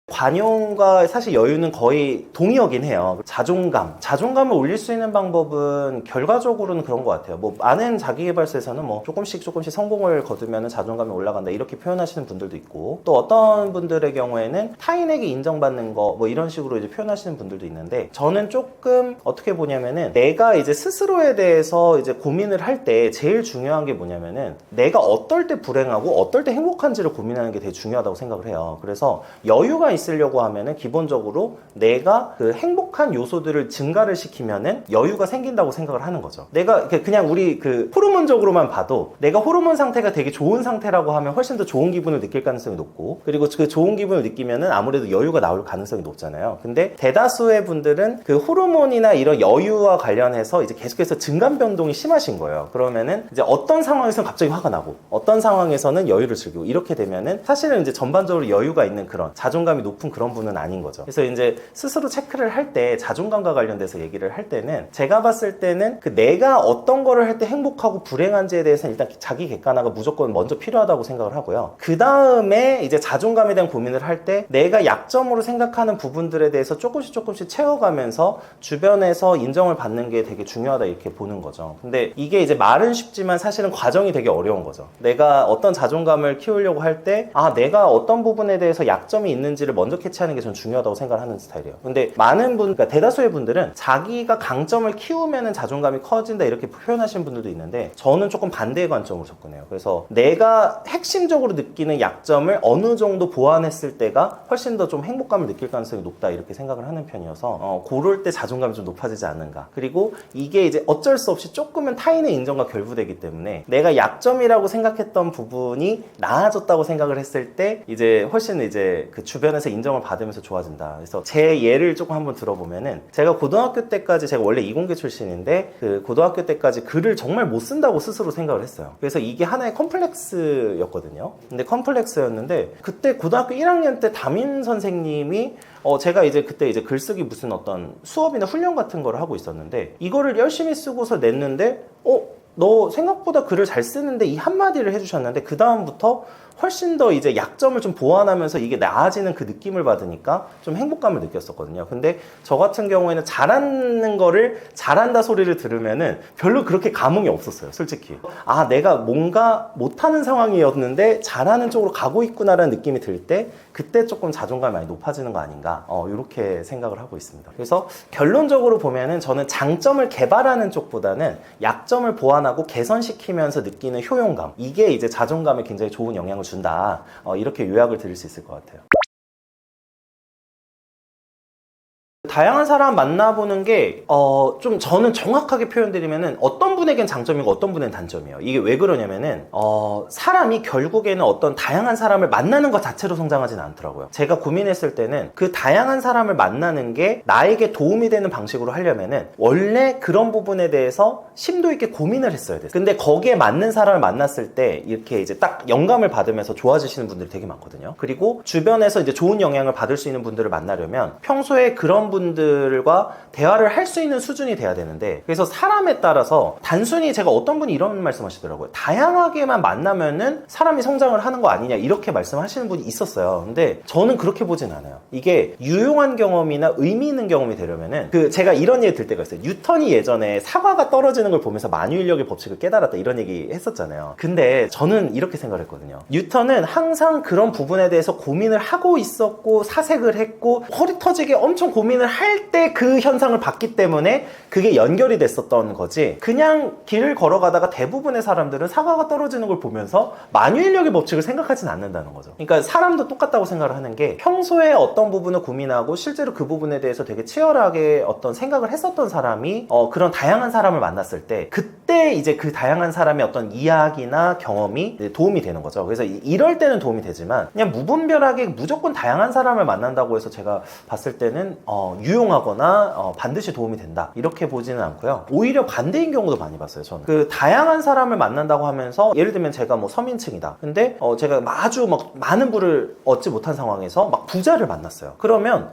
관용과 사실 여유는 거의 동의어긴 해요. 자존감을 올릴 수 있는 방법은 결과적으로는 그런 것 같아요. 뭐 많은 자기계발서에서는 뭐 조금씩 성공을 거두면 자존감이 올라간다 이렇게 표현하시는 분들도 있고, 또 어떤 분들의 경우에는 타인에게 인정받는 거 뭐 이런 식으로 이제 표현하시는 분들도 있는데, 저는 조금 어떻게 보냐면은, 내가 이제 스스로에 대해서 이제 고민을 할 때 제일 중요한 게 뭐냐면은, 내가 어떨 때 불행하고 어떨 때 행복한지를 고민하는 게 되게 중요하다고 생각을 해요. 그래서 여유가 있으려고 하면은 기본적으로 내가 그 행복한 요소들을 증가를 시키면은 여유가 생긴다고 생각을 하는 거죠. 내가 그냥 우리 그 호르몬적으로만 봐도 내가 호르몬 상태가 되게 좋은 상태라고 하면 훨씬 더 좋은 기분을 느낄 가능성이 높고, 그리고 그 좋은 기분을 느끼면은 아무래도 여유가 나올 가능성이 높잖아요. 근데 대다수의 분들은 그 호르몬이나 이런 여유와 관련해서 이제 계속해서 증감 변동이 심하신 거예요. 그러면은 이제 어떤 상황에서는 갑자기 화가 나고 어떤 상황에서는 여유를 즐기고, 이렇게 되면은 사실은 이제 전반적으로 여유가 있는 그런 자존감이 높은 높은 그런 분은 아닌 거죠. 그래서 이제 스스로 체크를 할 때 자존감과 관련돼서 얘기를 할 때는 제가 봤을 때는 그 내가 어떤 거를 할 때 행복하고 불행한지에 대해서는 일단 자기 객관화가 무조건 먼저 필요하다고 생각을 하고요. 그 다음에 이제 자존감에 대한 고민을 할 때 내가 약점으로 생각하는 부분들에 대해서 조금씩 채워가면서 주변에서 인정을 받는 게 되게 중요하다 이렇게 보는 거죠. 근데 이게 이제 말은 쉽지만 사실은 과정이 되게 어려운 거죠. 내가 어떤 자존감을 키우려고 할 때 내가 어떤 부분에 대해서 약점이 있는지를 먼저 캐치하는 게 전 중요하다고 생각을 하는 스타일이에요. 근데 많은 분, 그러니까 대다수의 분들은 자기가 강점을 키우면은 자존감이 커진다 이렇게 표현하시는 분들도 있는데 저는 조금 반대의 관점으로 접근해요. 그래서 내가 핵심적으로 느끼는 약점을 어느 정도 보완했을 때가 훨씬 더 좀 행복감을 느낄 가능성이 높다 이렇게 생각을 하는 편이어서 그럴 때 자존감이 좀 높아지지 않는가. 그리고 이게 이제 어쩔 수 없이 조금은 타인의 인정과 결부되기 때문에 내가 약점이라고 생각했던 부분이 나아졌다고 생각을 했을 때 이제 훨씬 이제 그 주변에서 인정을 받으면서 좋아진다. 그래서 제 예를 조금 한번 들어보면은 제가 고등학교 때까지 제가 원래 이공계 출신인데 그 고등학교 때까지 글을 정말 못 쓴다고 스스로 생각을 했어요. 그래서 이게 하나의 컴플렉스였거든요. 근데 컴플렉스였는데 그때 고등학교 1학년 때 담임 선생님이 제가 이제 그때 이제 글쓰기 무슨 어떤 수업이나 훈련 같은 거를 하고 있었는데 이거를 열심히 쓰고서 냈는데 너 생각보다 글을 잘 쓰는데 이 한마디를 해주셨는데 그 다음부터 훨씬 더 이제 약점을 좀 보완하면서 이게 나아지는 그 느낌을 받으니까 좀 행복감을 느꼈었거든요. 근데 저 같은 경우에는 잘하는 거를 잘한다 소리를 들으면은 별로 그렇게 감흥이 없었어요, 솔직히. 내가 뭔가 못하는 상황이었는데 잘하는 쪽으로 가고 있구나라는 느낌이 들 때 그때 조금 자존감이 많이 높아지는 거 아닌가 이렇게 생각을 하고 있습니다. 그래서 결론적으로 보면은 저는 장점을 개발하는 쪽보다는 약점을 보완하고 개선시키면서 느끼는 효용감, 이게 이제 자존감에 굉장히 좋은 영향을 준다. 이렇게 요약을 드릴 수 있을 것 같아요. 다양한 사람 만나보는 게 좀 저는 정확하게 표현드리면은 어떤 분에겐 장점이고 어떤 분에겐 단점이에요. 이게 왜 그러냐면은 사람이 결국에는 어떤 다양한 사람을 만나는 것 자체로 성장하지는 않더라고요. 제가 고민했을 때는 그 다양한 사람을 만나는 게 나에게 도움이 되는 방식으로 하려면은 원래 그런 부분에 대해서 심도 있게 고민을 했어야 돼요. 근데 거기에 맞는 사람을 만났을 때 이렇게 이제 딱 영감을 받으면서 좋아지시는 분들이 되게 많거든요. 그리고 주변에서 이제 좋은 영향을 받을 수 있는 분들을 만나려면 평소에 그런 분들과 대화를 할 수 있는 수준이 돼야 되는데, 그래서 사람에 따라서 단순히 제가 어떤 분이 이런 말씀 하시더라고요. 다양하게만 만나면은 사람이 성장을 하는 거 아니냐 이렇게 말씀하시는 분이 있었어요. 근데 저는 그렇게 보진 않아요. 이게 유용한 경험이나 의미 있는 경험이 되려면은 제가 이런 얘기 들 때가 있어요. 뉴턴이 예전에 사과가 떨어지는 걸 보면서 만유인력의 법칙을 깨달았다 이런 얘기 했었잖아요. 근데 저는 이렇게 생각을 했거든요. 뉴턴은 항상 그런 부분에 대해서 고민을 하고 있었고 사색을 했고 허리 터지게 엄청 고민을 할 때 그 현상을 봤기 때문에 그게 연결이 됐었던 거지, 그냥 길을 걸어가다가 대부분의 사람들은 사과가 떨어지는 걸 보면서 만유인력의 법칙을 생각하진 않는다는 거죠. 그러니까 사람도 똑같다고 생각을 하는 게 평소에 어떤 부분을 고민하고 실제로 그 부분에 대해서 되게 치열하게 어떤 생각을 했었던 사람이 그런 다양한 사람을 만났을 때 그때 이제 그 다양한 사람의 어떤 이야기나 경험이 도움이 되는 거죠. 그래서 이럴 때는 도움이 되지만 그냥 무분별하게 무조건 다양한 사람을 만난다고 해서 제가 봤을 때는 유용하거나 반드시 도움이 된다 이렇게 보지는 않고요. 오히려 반대인 경우도 많이 봤어요. 저는 그 다양한 사람을 만난다고 하면서 예를 들면 제가 뭐 서민층이다, 근데 제가 아주 막 많은 부를 얻지 못한 상황에서 막 부자를 만났어요. 그러면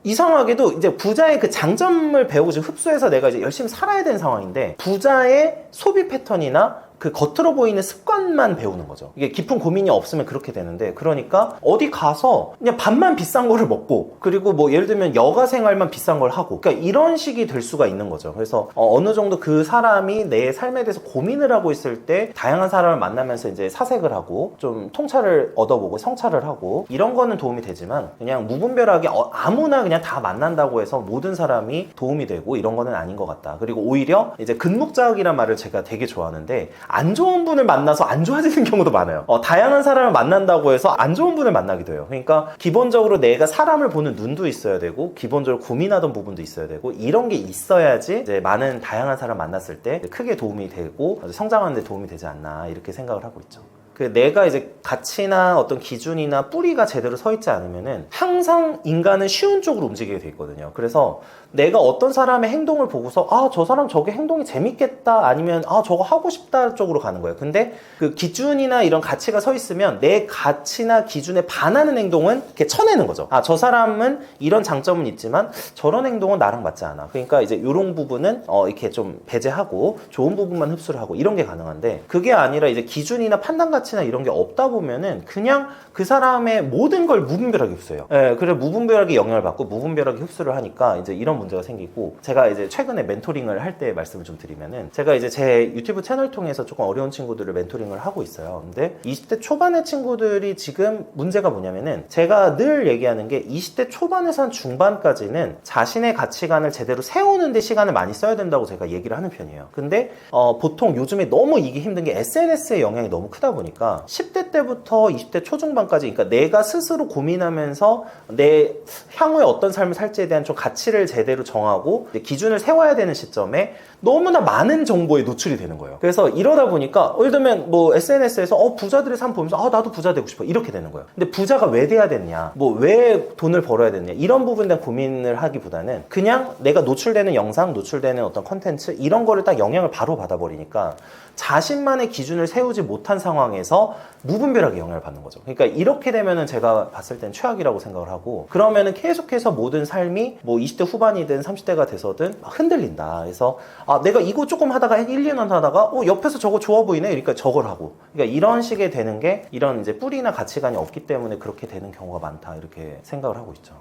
이상하게도 이제 부자의 그 장점을 배우고 지금 흡수해서 내가 이제 열심히 살아야 되는 상황인데 부자의 소비 패턴이나 그 겉으로 보이는 습관만 배우는 거죠. 이게 깊은 고민이 없으면 그렇게 되는데, 그러니까 어디 가서 그냥 밥만 비싼 거를 먹고, 그리고 뭐 예를 들면 여가 생활만 비싼 걸 하고, 그러니까 이런 식이 될 수가 있는 거죠. 그래서 어느 정도 그 사람이 내 삶에 대해서 고민을 하고 있을 때 다양한 사람을 만나면서 이제 사색을 하고 좀 통찰을 얻어보고 성찰을 하고 이런 거는 도움이 되지만, 그냥 무분별하게 아무나 그냥 다 만난다고 해서 모든 사람이 도움이 되고 이런 거는 아닌 것 같다. 그리고 오히려 이제 근묵자극이란 말을 제가 되게 좋아하는데, 안 좋은 분을 만나서 안 좋아지는 경우도 많아요. 다양한 사람을 만난다고 해서 안 좋은 분을 만나기도 해요. 그러니까 기본적으로 내가 사람을 보는 눈도 있어야 되고, 기본적으로 고민하던 부분도 있어야 되고, 이런 게 있어야지 이제 많은 다양한 사람 만났을 때 크게 도움이 되고 성장하는 데 도움이 되지 않나 이렇게 생각을 하고 있죠. 그 내가 이제 가치나 어떤 기준이나 뿌리가 제대로 서 있지 않으면은 항상 인간은 쉬운 쪽으로 움직이게 돼 있거든요. 그래서 내가 어떤 사람의 행동을 보고서 아, 저 사람 저게 행동이 재밌겠다 아니면 아, 저거 하고 싶다 쪽으로 가는 거예요. 근데 그 기준이나 이런 가치가 서 있으면 내 가치나 기준에 반하는 행동은 이렇게 쳐내는 거죠. 아, 저 사람은 이런 장점은 있지만 저런 행동은 나랑 맞지 않아. 그러니까 이제 이런 부분은 이렇게 좀 배제하고 좋은 부분만 흡수를 하고 이런 게 가능한데, 그게 아니라 이제 기준이나 판단 가치나 이런 게 없다 보면은 그냥 그 사람의 모든 걸 무분별하게 흡수해요. 예, 그래 무분별하게 영향을 받고 무분별하게 흡수를 하니까 이제 이런 문제가 생기고, 제가 이제 최근에 멘토링을 할 때 말씀을 좀 드리면은, 제가 이제 제 유튜브 채널 통해서 조금 어려운 친구들을 멘토링을 하고 있어요. 근데 20대 초반의 친구들이 지금 문제가 뭐냐면은, 제가 늘 얘기하는 게 20대 초반에서 한 중반까지는 자신의 가치관을 제대로 세우는 데 시간을 많이 써야 된다고 제가 얘기를 하는 편이에요. 근데 보통 요즘에 너무 이기 힘든 게 SNS의 영향이 너무 크다 보니까 10대 때부터 20대 초중반까지, 그러니까 내가 스스로 고민하면서 내 향후에 어떤 삶을 살지에 대한 좀 가치를 제대로 정하고 기준을 세워야 되는 시점에 너무나 많은 정보에 노출이 되는 거예요. 그래서 이러다 보니까 예를 들면 뭐 SNS에서 부자들의 삶 보면서 나도 부자 되고 싶어 이렇게 되는 거예요. 근데 부자가 왜 돼야 됐냐, 뭐 왜 돈을 벌어야 됐냐, 이런 부분에 대한 고민을 하기보다는 그냥 내가 노출되는 영상, 노출되는 어떤 컨텐츠 이런 거를 딱 영향을 바로 받아버리니까 자신만의 기준을 세우지 못한 상황에서 무분별하게 영향을 받는 거죠. 그러니까 이렇게 되면은 제가 봤을 땐 최악이라고 생각을 하고, 그러면은 계속해서 모든 삶이 뭐 20대 후반이든 30대가 돼서든 막 흔들린다. 그래서 내가 이거 조금 하다가 1, 2년 하다가 옆에서 저거 좋아 보이네, 그러니까 저걸 하고, 그러니까 이런 식의 되는 게 이런 이제 뿌리나 가치관이 없기 때문에 그렇게 되는 경우가 많다, 이렇게 생각을 하고 있죠.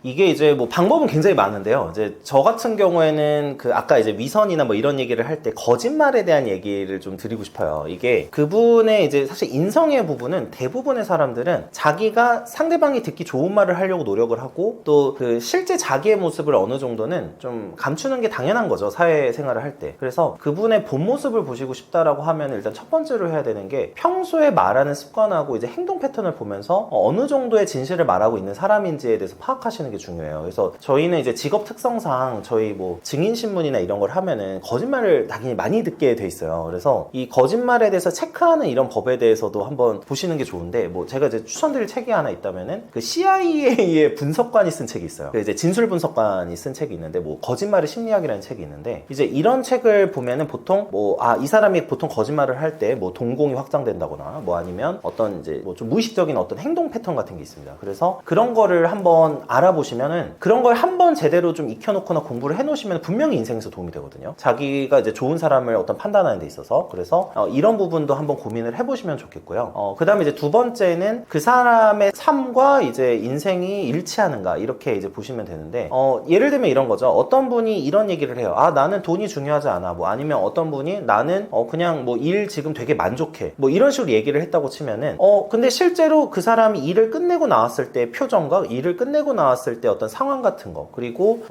이게 이제 뭐 방법은 굉장히 많은데요. 이제 저 같은 경우에는 그 아까 이제 위선이나 뭐 이런 얘기를 할 때 거짓말에 대한 얘기를 좀 드리고 싶어요. 이게 그분의 이제 사실 인성의 부분은 대부분의 사람들은 자기가 상대방이 듣기 좋은 말을 하려고 노력을 하고, 또 그 실제 자기의 모습을 어느 정도는 좀 감추는 게 당연한 거죠, 사회생활을 할 때. 그래서 그분의 본 모습을 보시고 싶다라고 하면 일단 첫 번째로 해야 되는 게 평소에 말하는 습관하고 이제 행동 패턴을 보면서 어느 정도의 진실을 말하고 있는 사람인지에 대해서 파악하시는 게 중요해요. 그래서 저희는 이제 직업 특성상 저희 뭐 증인신문이나 이런 걸 하면은 거짓말을 당연히 많이 듣게 돼 있어요. 그래서 이 거짓말에 대해서 체크하는 이런 법에 대해서도 한번 보시는 게 좋은데, 뭐 제가 이제 추천드릴 책이 하나 있다면은 그 CIA의 분석관이 쓴 책이 있어요. 그 이제 진술 분석관이 쓴 책이 있는데, 뭐 거짓말의 심리학이라는 책이 있는데, 이제 이런 책을 보면은 보통 뭐 이 사람이 보통 거짓말을 할 때 뭐 동공이 확장된다거나 뭐 아니면 어떤 이제 뭐 좀 무의식적인 어떤 행동 패턴 같은 게 있습니다. 그래서 그런 거를 한번 알아보시면은, 그런 걸 한번 제대로 좀 익혀놓거나 공부를 해놓으시면 분명히 인생에서 도움이 되거든요. 자기가 이제 좋은 사람을 어떤 판단하는 데 있어서. 그래서 이런 부분도 한번 고민을 해보시면 좋겠고요. 그 다음에 이제 두 번째는 그 사람의 삶과 이제 인생이 일치하는가, 이렇게 이제 보시면 되는데, 예를 들면 이런 거죠. 어떤 분이 이런 얘기를 해요. 나는 돈이 중요하지 않아. 뭐 아니면 어떤 분이 나는 그냥 뭐 일 지금 되게 만족해. 뭐 이런 식으로 얘기를 했다고 치면은 근데 실제로 그 사람이 일을 끝내고 나왔을 때 표정과 일을 끝내고 나왔을 때 어떤 상황 같은 거, 그리고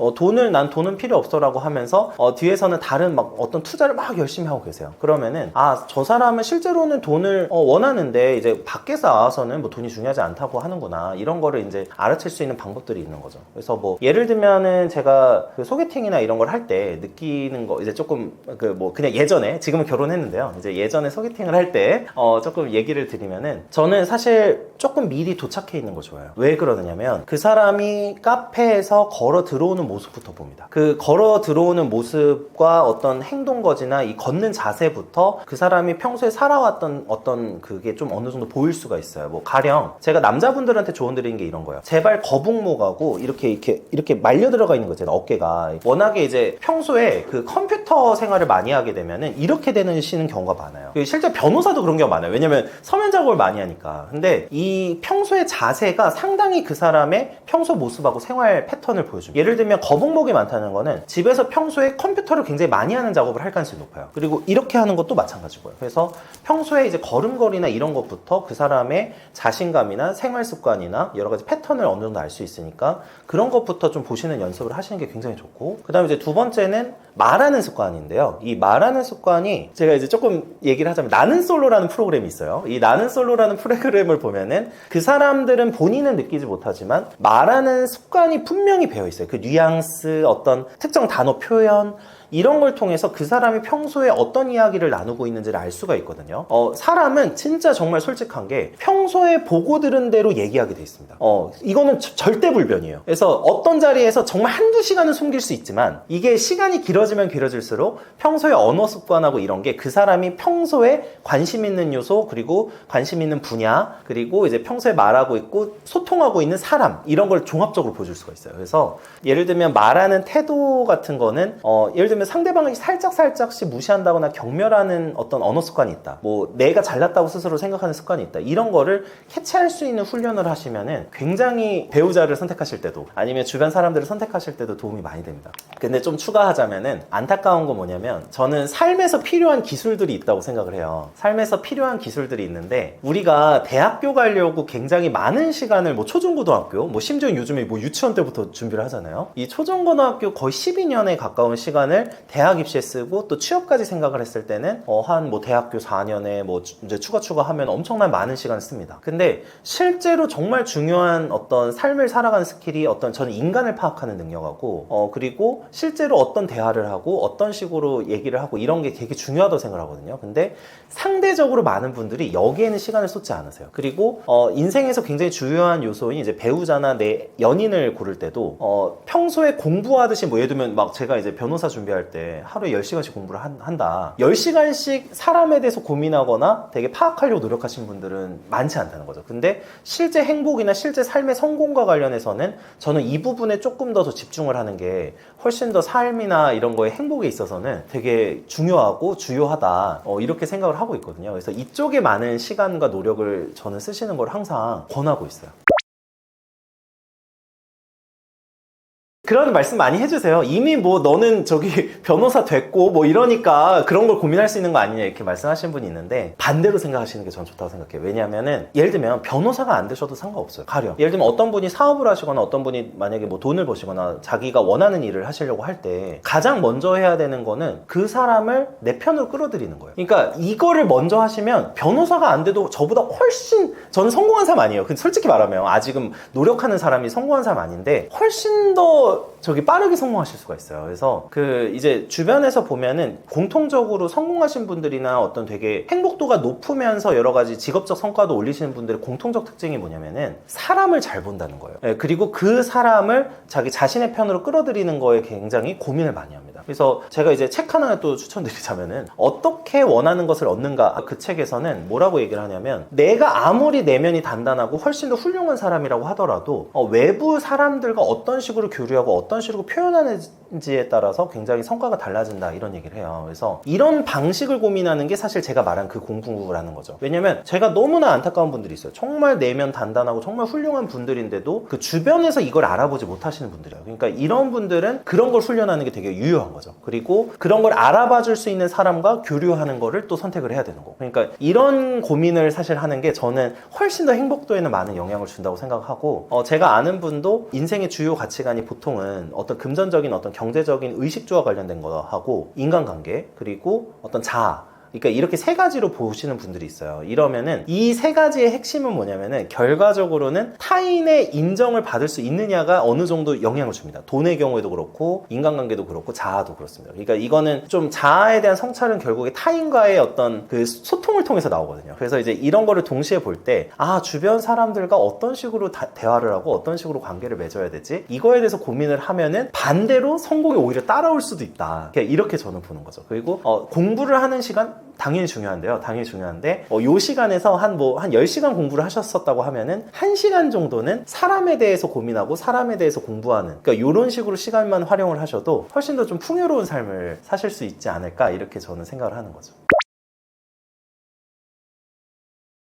난 돈은 필요 없어라고 하면서 뒤에서는 다른 막 어떤 투자를 막 열심히 하고 계세요. 그러면은 저 사람은 실제로는 돈을 원하는데 이제 밖에서 나와서는 뭐 돈이 중요하지 않다고 하는구나, 이런 거를 이제 알아챌 수 있는 방법들이 있는 거죠. 그래서 뭐 예를 들면은 제가 그 소개팅이나 이런 걸 할 때 느끼는 거, 이제 조금 그 뭐 그냥 예전에, 지금은 결혼했는데요, 이제 예전에 소개팅을 할 때 조금 얘기를 드리면은, 저는 사실 조금 미리 도착해 있는 거 좋아해요. 왜 그러느냐면 그 사람이 카페에서 걸어 들어오는 모습부터 봅니다. 그 걸어 들어오는 모습과 어떤 행동 거지나 이 걷는 자세부터 그 사람이 평소에 살아왔던 어떤 그게 좀 어느 정도 보일 수가 있어요. 뭐 가령 제가 남자분들한테 조언 드리는 게 이런 거예요. 제발 거북목하고 이렇게 말려 들어가 있는 거잖아요, 어깨가. 워낙에 이제 평소에 그 컴퓨터 생활을 많이 하게 되면은 이렇게 되시는 경우가 많아요. 실제 변호사도 그런 경우가 많아요. 왜냐면 서면 작업을 많이 하니까. 근데 이 평소의 자세가 상당히 그 사람의 평소 모습하고 생활 패턴을 보여줍니다. 예를 들면 거북목이 많다는 거는 집에서 평소에 컴퓨터를 굉장히 많이 하는 작업을 할 가능성이 높아요. 그리고 이렇게 하는 것도 마찬가지고요. 그래서 평소에 이제 걸음걸이나 이런 것부터 그 사람의 자신감이나 생활 습관이나 여러 가지 패턴을 어느 정도 알 수 있으니까 그런 것부터 좀 보시는 연습을 하시는 게 굉장히 좋고, 그 다음에 이제 두 번째는 말하는 습관인데요. 이 말하는 습관이, 제가 이제 조금 얘기를 하자면 나는 솔로라는 프로그램이 있어요. 이 나는 솔로라는 프로그램을 보면은 그 사람들은 본인은 느끼지 못하지만 말하는 대하는 습관이 분명히 배어 있어요. 그 뉘앙스, 어떤 특정 단어 표현, 이런 걸 통해서 그 사람이 평소에 어떤 이야기를 나누고 있는지를 알 수가 있거든요. 사람은 진짜 정말 솔직한 게 평소에 보고 들은 대로 얘기하게 돼 있습니다. 이거는 절대 불변이에요. 그래서 어떤 자리에서 정말 한두 시간은 숨길 수 있지만 이게 시간이 길어지면 길어질수록 평소에 언어 습관하고 이런 게 그 사람이 평소에 관심 있는 요소, 그리고 관심 있는 분야, 그리고 이제 평소에 말하고 있고 소통하고 있는 사람, 이런 걸 종합적으로 보여줄 수가 있어요. 그래서 예를 들면 말하는 태도 같은 거는 예를 들면 상대방을 살짝씩 무시한다거나 경멸하는 어떤 언어 습관이 있다, 뭐 내가 잘났다고 스스로 생각하는 습관이 있다, 이런 거를 캐치할 수 있는 훈련을 하시면은 굉장히 배우자를 선택하실 때도 아니면 주변 사람들을 선택하실 때도 도움이 많이 됩니다. 근데 좀 추가하자면은 안타까운 건 뭐냐면 저는 삶에서 필요한 기술들이 있다고 생각을 해요. 삶에서 필요한 기술들이 있는데 우리가 대학교 가려고 굉장히 많은 시간을 뭐 초중고등학교, 뭐 심지어 요즘에 뭐 유치원 때부터 준비를 하잖아요. 이 초중고등학교 거의 12년에 가까운 시간을 대학 입시에 쓰고 또 취업까지 생각을 했을 때는 한 뭐 대학교 4년에 뭐 이제 추가하면 엄청난 많은 시간을 씁니다. 근데 실제로 정말 중요한 어떤 삶을 살아가는 스킬이 저는 인간을 파악하는 능력하고 그리고 실제로 어떤 대화를 하고 어떤 식으로 얘기를 하고 이런 게 되게 중요하다고 생각하거든요. 근데 상대적으로 많은 분들이 여기에는 시간을 쏟지 않으세요. 그리고 인생에서 굉장히 중요한 요소인 이제 배우자나 내 연인을 고를 때도 평소에 공부하듯이 뭐 예를 들면 막 제가 이제 변호사 준비할 때 하루에 10시간씩 공부를 한다. 10시간씩 사람에 대해서 고민하거나 되게 파악하려고 노력하시는 분들은 많지 않다는 거죠. 근데 실제 행복이나 실제 삶의 성공과 관련해서는 저는 이 부분에 조금 더 집중을 하는 게 훨씬 더 삶이나 이런 거에 행복에 있어서는 되게 중요하고 주요하다, 이렇게 생각을 하고 있거든요. 그래서 이쪽에 많은 시간과 노력을 저는 쓰시는 걸 항상 권하고 있어요. 그런 말씀 많이 해주세요. 이미 뭐 너는 저기 변호사 됐고 뭐 이러니까 그런 걸 고민할 수 있는 거 아니냐 이렇게 말씀하시는 분이 있는데 반대로 생각하시는 게 전 좋다고 생각해요. 왜냐하면은 예를 들면 변호사가 안 되셔도 상관없어요. 가령 예를 들면 어떤 분이 사업을 하시거나 어떤 분이 만약에 뭐 돈을 버시거나 자기가 원하는 일을 하시려고 할 때 가장 먼저 해야 되는 거는 그 사람을 내 편으로 끌어들이는 거예요. 그러니까 이거를 먼저 하시면 변호사가 안 돼도 저보다 훨씬, 저는 성공한 사람 아니에요. 근데 솔직히 말하면 아직은 노력하는 사람이 성공한 사람 아닌데 훨씬 더 빠르게 성공하실 수가 있어요. 그래서 이제 주변에서 보면은 공통적으로 성공하신 분들이나 어떤 되게 행복도가 높으면서 여러 가지 직업적 성과도 올리시는 분들의 공통적 특징이 뭐냐면은 사람을 잘 본다는 거예요. 그리고 그 사람을 자기 자신의 편으로 끌어들이는 거에 굉장히 고민을 많이 합니다. 그래서 제가 이제 책 하나 또 추천드리자면은 어떻게 원하는 것을 얻는가, 그 책에서는 뭐라고 얘기를 하냐면 내가 아무리 내면이 단단하고 훨씬 더 훌륭한 사람이라고 하더라도 외부 사람들과 어떤 식으로 교류하고 어떤 식으로 표현하는지에 따라서 굉장히 성과가 달라진다, 이런 얘기를 해요. 그래서 이런 방식을 고민하는 게 사실 제가 말한 그 공부라는 거죠. 왜냐면 제가 너무나 안타까운 분들이 있어요. 정말 내면 단단하고 정말 훌륭한 분들인데도 그 주변에서 이걸 알아보지 못하시는 분들이에요. 그러니까 이런 분들은 그런 걸 훈련하는 게 되게 유효한 거죠. 그리고 그런 걸 알아봐 줄 수 있는 사람과 교류하는 거를 또 선택을 해야 되는 거고. 그러니까 이런 고민을 사실 하는 게 저는 훨씬 더 행복도에는 많은 영향을 준다고 생각하고, 제가 아는 분도 인생의 주요 가치관이 보통은 어떤 금전적인 어떤 경제적인 의식주와 관련된 거하고 인간관계, 그리고 어떤 자아, 그러니까 이렇게 세 가지로 보시는 분들이 있어요. 이러면은 이 세 가지의 핵심은 뭐냐면은 결과적으로는 타인의 인정을 받을 수 있느냐가 어느 정도 영향을 줍니다. 돈의 경우에도 그렇고 인간관계도 그렇고 자아도 그렇습니다. 그러니까 이거는 좀 자아에 대한 성찰은 결국에 타인과의 어떤 그 소통을 통해서 나오거든요. 그래서 이제 이런 거를 동시에 볼 때 주변 사람들과 어떤 식으로 대화를 하고 어떤 식으로 관계를 맺어야 되지? 이거에 대해서 고민을 하면은 반대로 성공이 오히려 따라올 수도 있다. 이렇게 저는 보는 거죠. 그리고 공부를 하는 시간 당연히 중요한데요. 당연히 중요한데 요 시간에서 한 10시간 공부를 하셨었다고 하면은 1시간 정도는 사람에 대해서 고민하고 사람에 대해서 공부하는, 그러니까 요런 식으로 시간만 활용을 하셔도 훨씬 더 좀 풍요로운 삶을 사실 수 있지 않을까, 이렇게 저는 생각을 하는 거죠.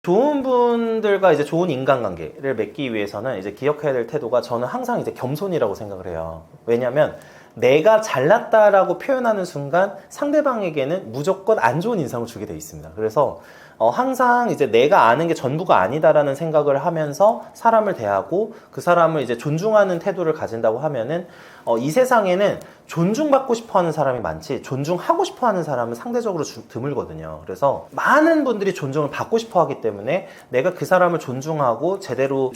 좋은 분들과 이제 좋은 인간관계를 맺기 위해서는 이제 기억해야 될 태도가, 저는 항상 이제 겸손이라고 생각을 해요. 왜냐면 내가 잘났다라고 표현하는 순간 상대방에게는 무조건 안 좋은 인상을 주게 돼 있습니다. 그래서 항상 이제 내가 아는 게 전부가 아니다라는 생각을 하면서 사람을 대하고 그 사람을 이제 존중하는 태도를 가진다고 하면은 이 세상에는 존중받고 싶어 하는 사람이 많지 존중하고 싶어 하는 사람은 상대적으로 드물거든요. 그래서 많은 분들이 존중을 받고 싶어 하기 때문에 내가 그 사람을 존중하고 제대로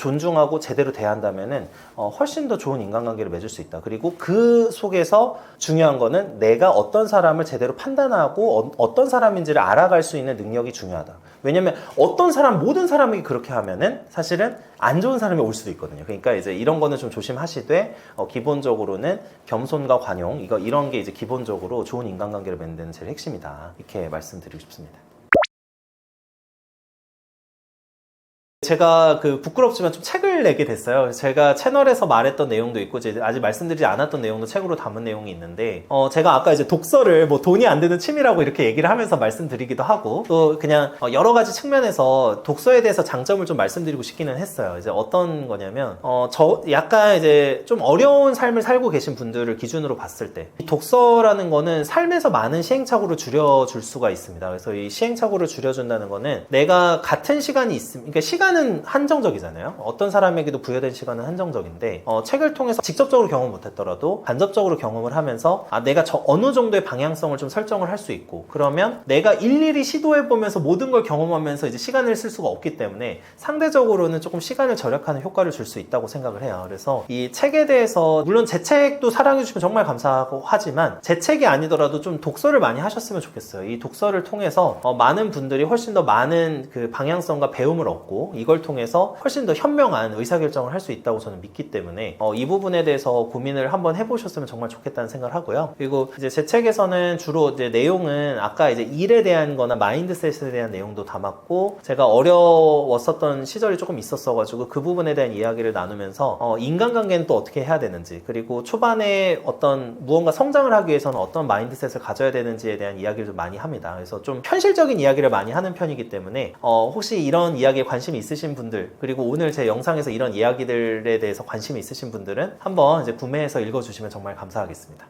대한다면은 훨씬 더 좋은 인간관계를 맺을 수 있다. 그리고 그 속에서 중요한 거는 내가 어떤 사람을 제대로 판단하고 어떤 사람인지를 알아갈 수 있는 능력이 중요하다. 왜냐면 모든 사람이 그렇게 하면은 사실은 안 좋은 사람이 올 수도 있거든요. 그러니까 이제 이런 거는 좀 조심하시되 기본적으로는 겸손과 관용 이런 게 이제 기본적으로 좋은 인간관계를 맺는 데는 제일 핵심이다. 이렇게 말씀드리고 싶습니다. 제가 부끄럽지만 좀 책을 내게 됐어요. 제가 채널에서 말했던 내용도 있고 이제 아직 말씀드리지 않았던 내용도 책으로 담은 내용이 있는데 제가 아까 이제 독서를 뭐 돈이 안 드는 취미라고 이렇게 얘기를 하면서 말씀드리기도 하고 또 그냥 여러 가지 측면에서 독서에 대해서 장점을 좀 말씀드리고 싶기는 했어요. 이제 어떤 거냐면 저 약간 이제 좀 어려운 삶을 살고 계신 분들을 기준으로 봤을 때 독서라는 거는 삶에서 많은 시행착오를 줄여줄 수가 있습니다. 그래서 이 시행착오를 줄여준다는 거는 내가 같은 시간이 있으면 그러니까 시간은 한정적이잖아요. 어떤 사람에게도 부여된 시간은 한정적인데 책을 통해서 직접적으로 경험 못했더라도 간접적으로 경험을 하면서 내가 어느 정도의 방향성을 좀 설정을 할 수 있고 그러면 내가 일일이 시도해보면서 모든 걸 경험하면서 이제 시간을 쓸 수가 없기 때문에 상대적으로는 조금 시간을 절약하는 효과를 줄 수 있다고 생각을 해요. 그래서 이 책에 대해서 물론 제 책도 사랑해주시면 정말 감사하고 하지만 제 책이 아니더라도 좀 독서를 많이 하셨으면 좋겠어요. 이 독서를 통해서 많은 분들이 훨씬 더 많은 방향성과 배움을 얻고 이걸 통해서 훨씬 더 현명한 의사결정을 할 수 있다고 저는 믿기 때문에 이 부분에 대해서 고민을 한번 해보셨으면 정말 좋겠다는 생각을 하고요. 그리고 이제 제 책에서는 주로 이제 내용은 아까 이제 일에 대한 거나 마인드셋에 대한 내용도 담았고 제가 어려웠었던 시절이 조금 있었어가지고 그 부분에 대한 이야기를 나누면서 인간관계는 또 어떻게 해야 되는지 그리고 초반에 어떤 무언가 성장을 하기 위해서는 어떤 마인드셋을 가져야 되는지에 대한 이야기를 좀 많이 합니다. 그래서 좀 현실적인 이야기를 많이 하는 편이기 때문에 혹시 이런 이야기에 관심이 있으신 분들 그리고 오늘 제 영상에서 이런 이야기들에 대해서 관심이 있으신 분들은 한번 이제 구매해서 읽어주시면 정말 감사하겠습니다.